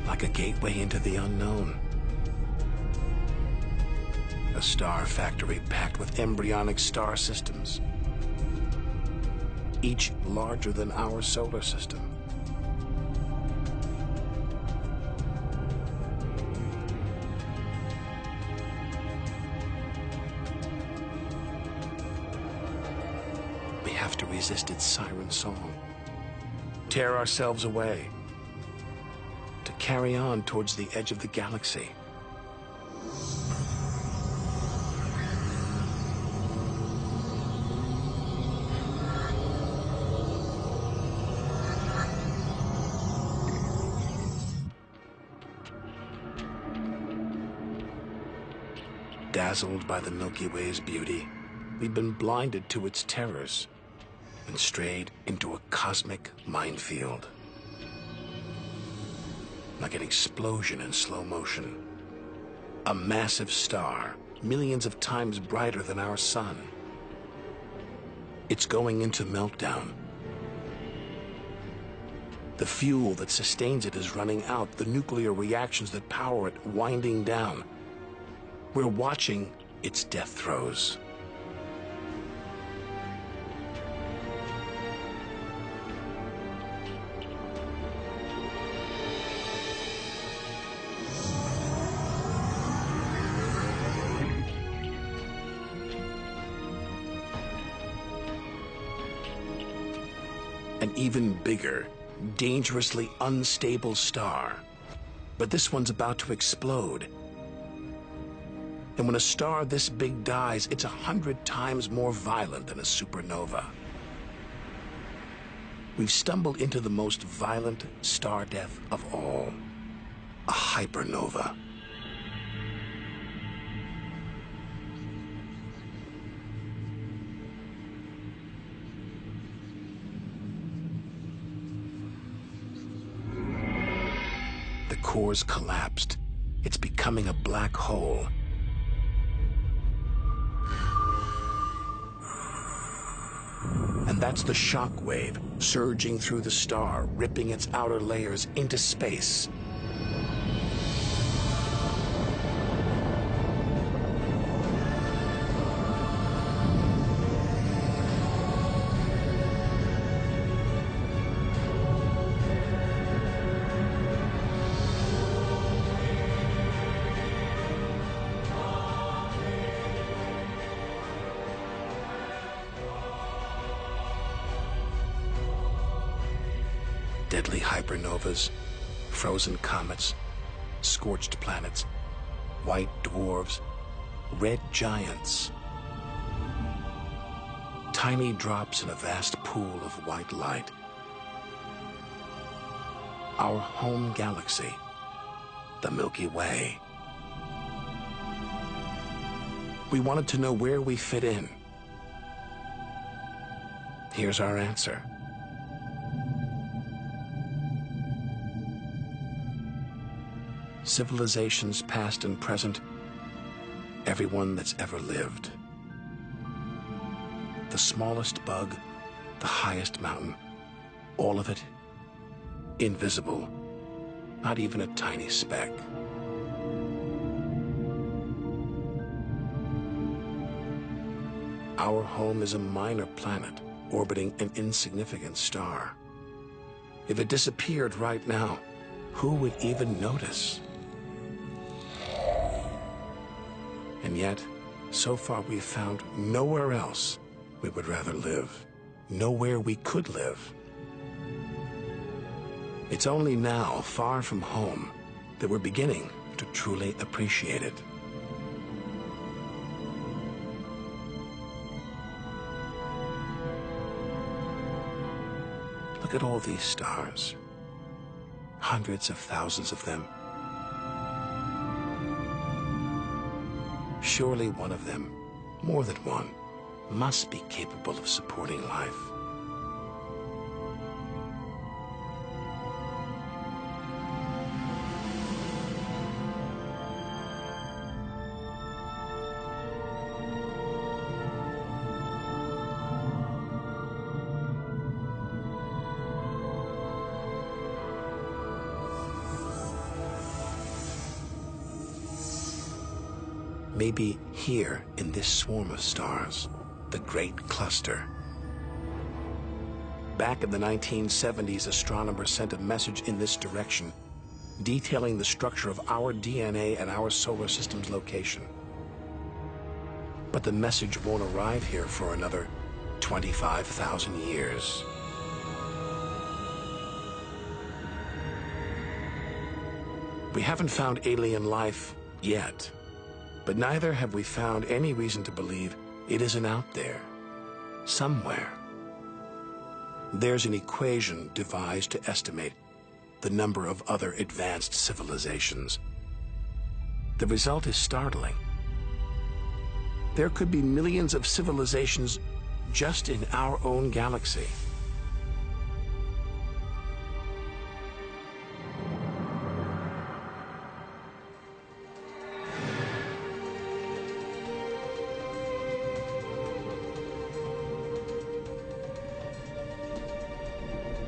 like a gateway into the unknown. A star factory packed with embryonic star systems, each larger than our solar system. We have to resist its siren song, tear ourselves away, to carry on towards the edge of the galaxy. Dazzled by the Milky Way's beauty, we've been blinded to its terrors and strayed into a cosmic minefield. Like an explosion in slow motion. A massive star, millions of times brighter than our sun. It's going into meltdown. The fuel that sustains it is running out, the nuclear reactions that power it winding down. We're watching its death throes. An even bigger, dangerously unstable star. But this one's about to explode. And when a star this big dies, it's 100 times more violent than a supernova. We've stumbled into the most violent star death of all, a hypernova. The core's collapsed. It's becoming a black hole. And that's the shock wave surging through the star, ripping its outer layers into space. Deadly hypernovas, frozen comets, scorched planets, white dwarfs, red giants. Tiny drops in a vast pool of white light. Our home galaxy the Milky Way. We wanted to know where we fit in. Here's our answer. Civilizations past and present, everyone that's ever lived. The smallest bug, the highest mountain, all of it invisible, not even a tiny speck. Our home is a minor planet orbiting an insignificant star. If it disappeared right now, who would even notice? And yet, so far we've found nowhere else we would rather live, nowhere we could live. It's only now, far from home, that we're beginning to truly appreciate it. Look at all these stars. Hundreds of thousands of them. Surely one of them, more than one, must be capable of supporting life. Maybe here in this swarm of stars, the Great Cluster. Back in the 1970s, astronomers sent a message in this direction, detailing the structure of our DNA and our solar system's location. But the message won't arrive here for another 25,000 years. We haven't found alien life yet. But neither have we found any reason to believe it isn't out there, somewhere. There's an equation devised to estimate the number of other advanced civilizations. The result is startling. There could be millions of civilizations just in our own galaxy.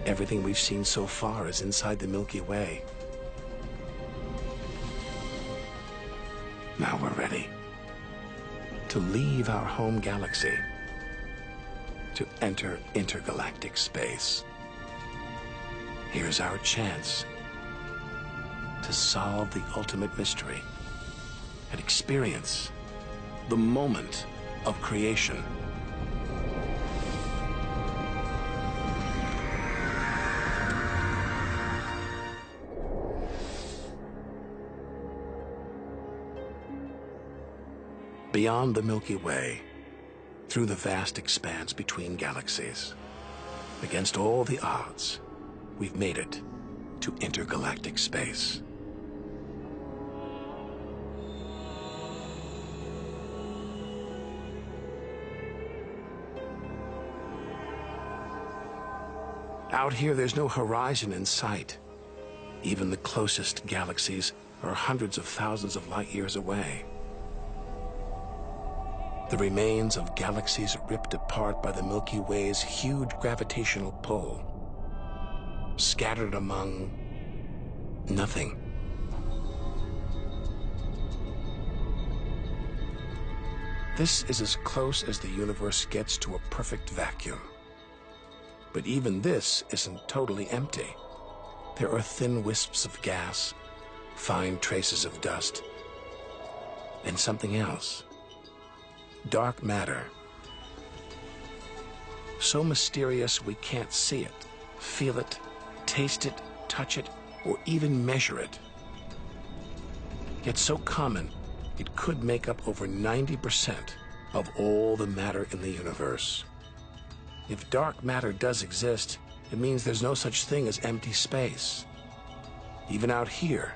Everything we've seen so far is inside the Milky Way. Now we're ready to leave our home galaxy, to enter intergalactic space. Here's our chance to solve the ultimate mystery and experience the moment of creation. Beyond the Milky Way, through the vast expanse between galaxies, against all the odds, we've made it to intergalactic space. Out here, there's no horizon in sight. Even the closest galaxies are hundreds of thousands of light years away. The remains of galaxies ripped apart by the Milky Way's huge gravitational pull, scattered among nothing. This is as close as the universe gets to a perfect vacuum. But even this isn't totally empty. There are thin wisps of gas, fine traces of dust, and something else. Dark matter. So mysterious we can't see it, feel it, taste it, touch it, or even measure it. Yet so common, it could make up over 90% of all the matter in the universe. If dark matter does exist, it means there's no such thing as empty space. Even out here,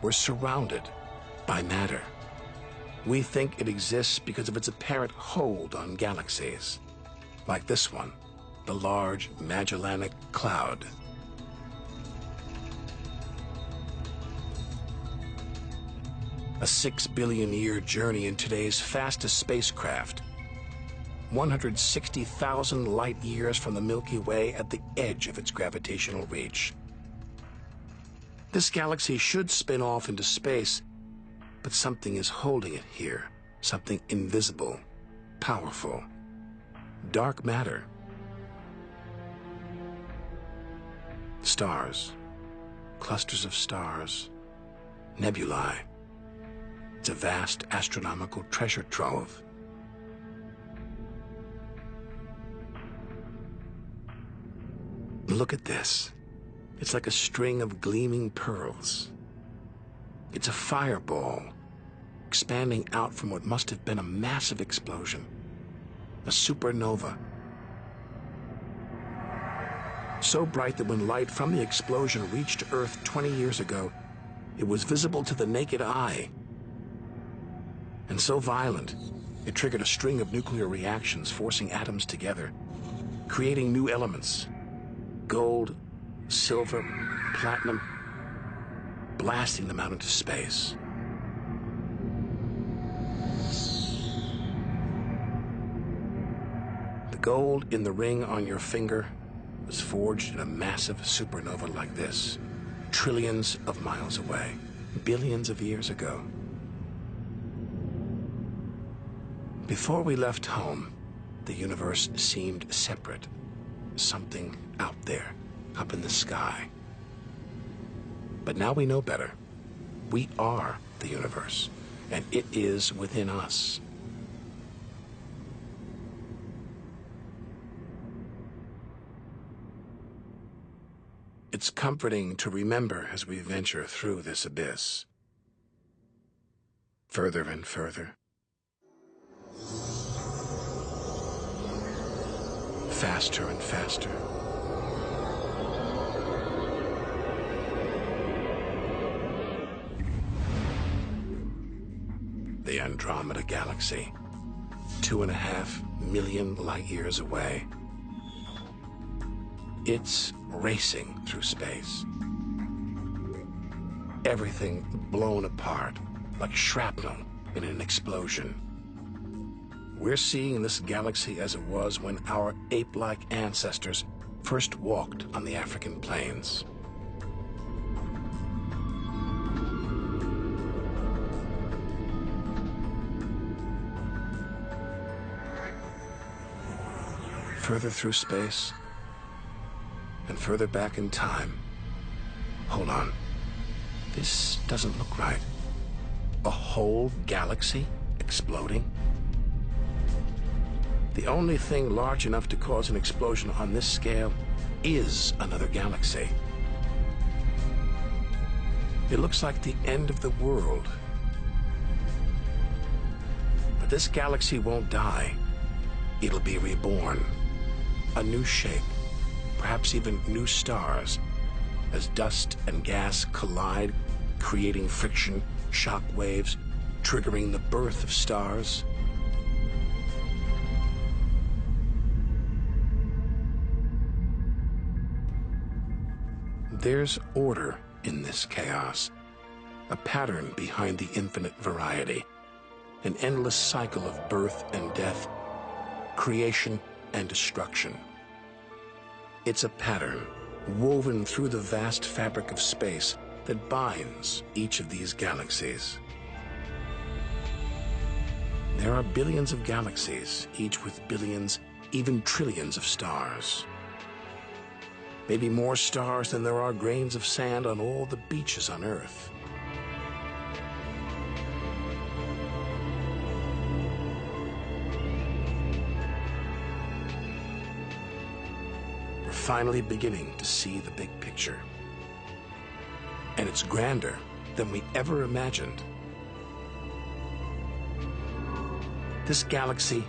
We're surrounded by matter. We think it exists because of its apparent hold on galaxies, like this one, the large Magellanic Cloud. A 6 billion-year journey in today's fastest spacecraft, 160,000 light years from the Milky Way at the edge of its gravitational reach. This galaxy should spin off into space, but something is holding it here, something invisible, powerful, dark matter. Stars, clusters of stars, nebulae. It's a vast astronomical treasure trove. Look at this. It's like a string of gleaming pearls. It's a fireball, expanding out from what must have been a massive explosion, a supernova. So bright that when light from the explosion reached Earth 20 years ago, it was visible to the naked eye. And so violent, it triggered a string of nuclear reactions, forcing atoms together, creating new elements: gold, silver, platinum, blasting them out into space. The gold in the ring on your finger was forged in a massive supernova like this, trillions of miles away, billions of years ago. Before we left home, the universe seemed separate, something out there, up in the sky. But now we know better. We are the universe, and it is within us. It's comforting to remember as we venture through this abyss. Further and further. Faster and faster. The Andromeda Galaxy, 2.5 million light years away. It's racing through space. Everything blown apart like shrapnel in an explosion. We're seeing this galaxy as it was when our ape-like ancestors first walked on the African plains. Further through space, and further back in time. Hold on. This doesn't look right. A whole galaxy exploding? The only thing large enough to cause an explosion on this scale is another galaxy. It looks like the end of the world. But this galaxy won't die. It'll be reborn. A new shape, perhaps even new stars, as dust and gas collide, creating friction, shock waves, triggering the birth of stars. There's order in this chaos, a pattern behind the infinite variety, an endless cycle of birth and death, creation and destruction. It's a pattern woven through the vast fabric of space that binds each of these galaxies. There are billions of galaxies, each with billions, even trillions of stars. Maybe more stars than there are grains of sand on all the beaches on Earth. We're finally beginning to see the big picture. And it's grander than we ever imagined. This galaxy,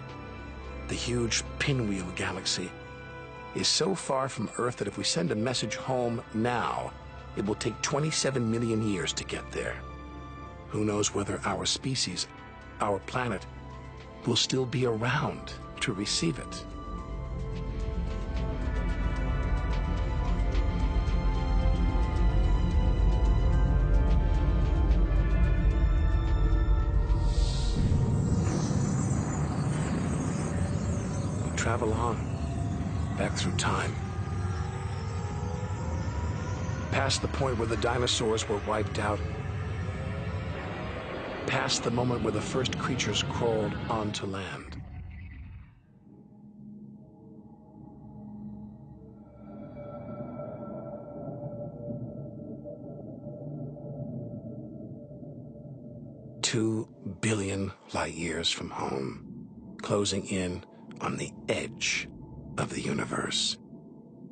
the huge Pinwheel Galaxy, is so far from Earth that if we send a message home now, It will take 27 million years to get there. Who knows whether our species, our planet, will still be around to receive it. We travel on, back through time. Past the point where the dinosaurs were wiped out. Past the moment where the first creatures crawled onto land. Two billion light years from home, closing in on the edge of the universe,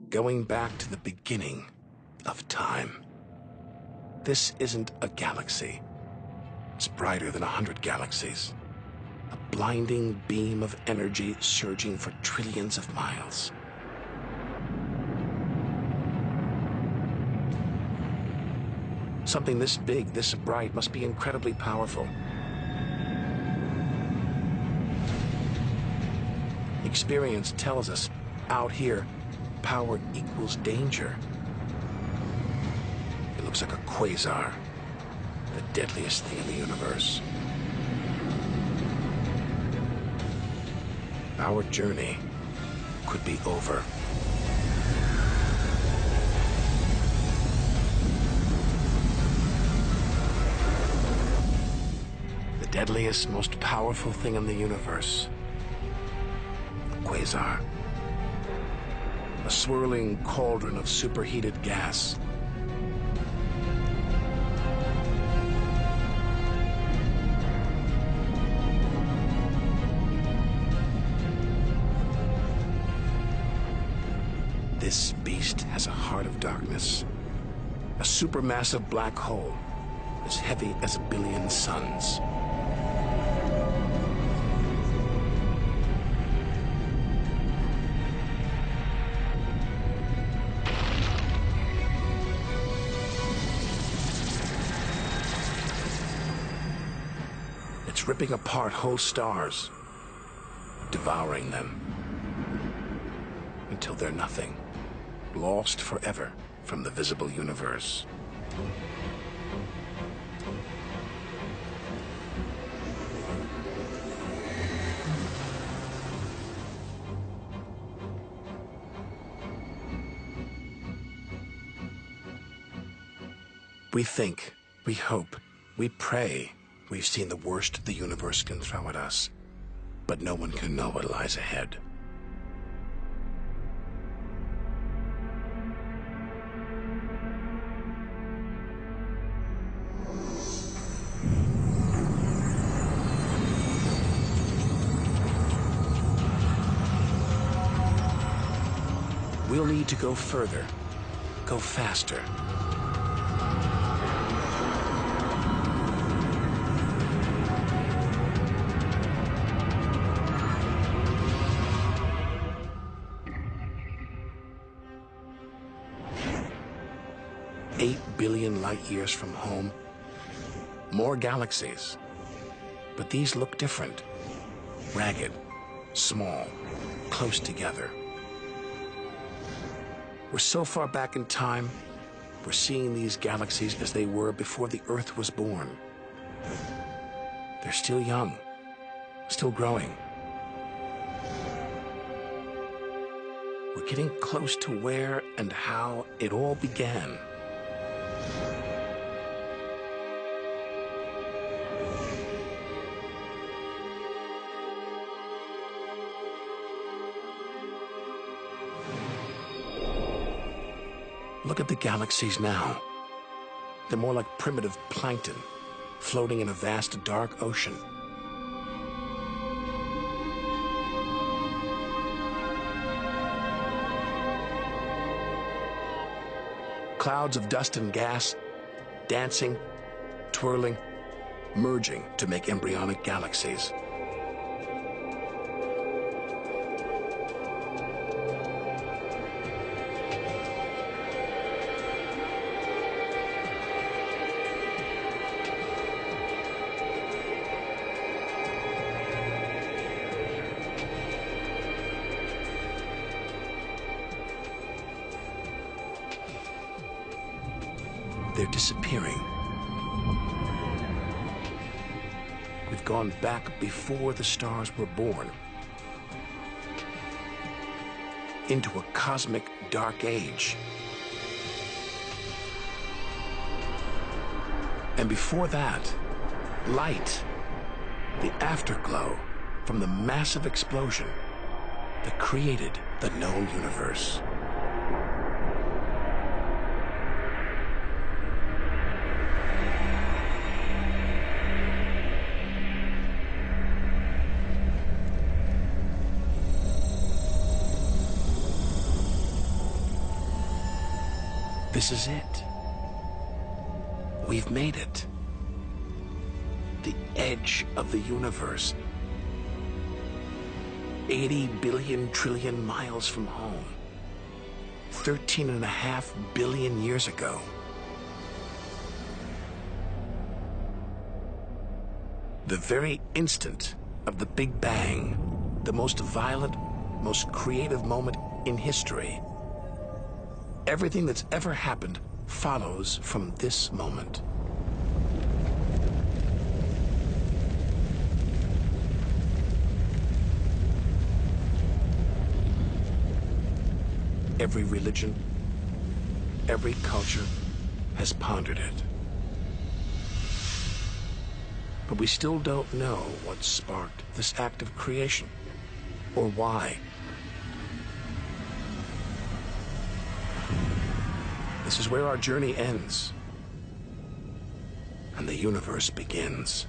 going back to the beginning of time. This isn't a galaxy. It's brighter than 100 galaxies. A blinding beam of energy surging for trillions of miles. Something this big, this bright, must be incredibly powerful. Experience tells us, out here, power equals danger. It looks like a quasar. The deadliest thing in the universe. Our journey could be over. The deadliest, most powerful thing in the universe. A quasar. A swirling cauldron of superheated gas. This beast has a heart of darkness, a supermassive black hole as heavy as a billion suns. It's ripping apart whole stars, devouring them, until they're nothing. Lost forever from the visible universe. We think, we hope, we pray we've seen the worst the universe can throw at us, but no one can know what lies ahead. We'll need to go further, go faster. $8 billion light years from home, more galaxies. But these look different, ragged, small, close together. We're so far back in time, we're seeing these galaxies as they were before the Earth was born. They're still young, still growing. We're getting close to where and how it all began. Look at the galaxies now. They're more like primitive plankton, floating in a vast dark ocean. Clouds of dust and gas, dancing, twirling, merging to make embryonic galaxies. they're disappearing. We've gone back before the stars were born, into a cosmic dark age. And before that, light, the afterglow from the massive explosion that created the known universe. This is it. We've made it. The edge of the universe. 80 billion trillion miles from home. 13.5 billion years ago. The very instant of the Big Bang, the most violent, most creative moment in history. Everything that's ever happened follows from this moment. Every religion, every culture has pondered it. But we still don't know what sparked this act of creation, or why. This is where our journey ends, and the universe begins.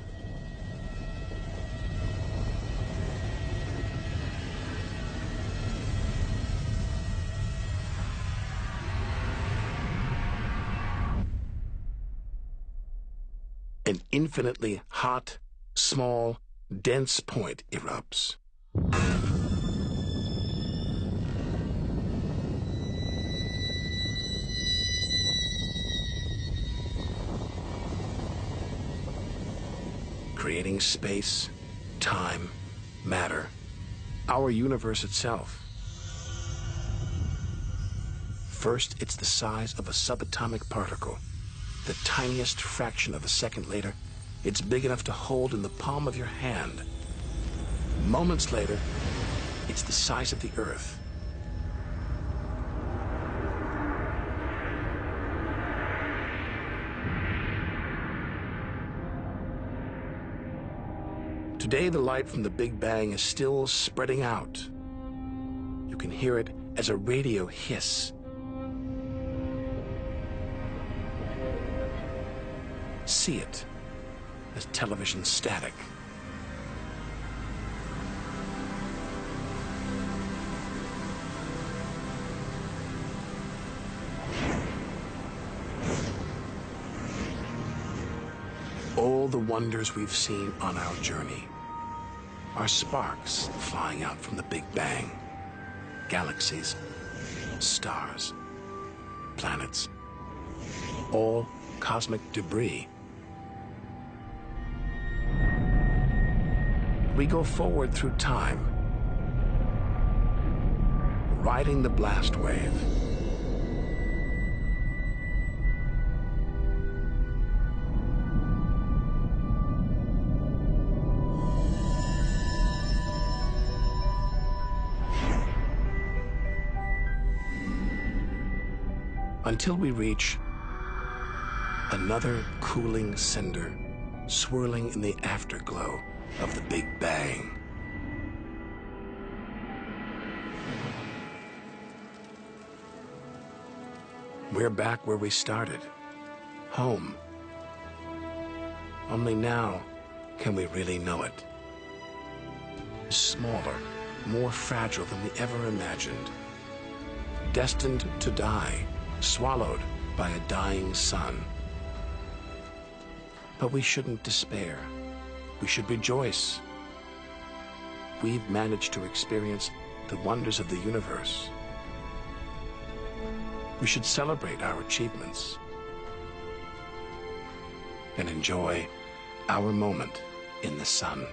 An infinitely hot, small, dense point erupts. Creating space, time, matter, our universe itself. First, it's the size of a subatomic particle. The tiniest fraction of a second later, it's big enough to hold in the palm of your hand. Moments later, it's the size of the Earth. Today, the light from the Big Bang is still spreading out. You can hear it as a radio hiss. See it as television static. All the wonders we've seen on our journey are sparks flying out from the Big Bang. Galaxies, stars, planets, all cosmic debris. We go forward through time, riding the blast wave. Until we reach another cooling cinder swirling in the afterglow of the Big Bang. We're back where we started, home. Only now can we really know it. Smaller, more fragile than we ever imagined. Destined to die, swallowed by a dying sun. But we shouldn't despair. We should rejoice. We've managed to experience the wonders of the universe. We should celebrate our achievements and enjoy our moment in the sun.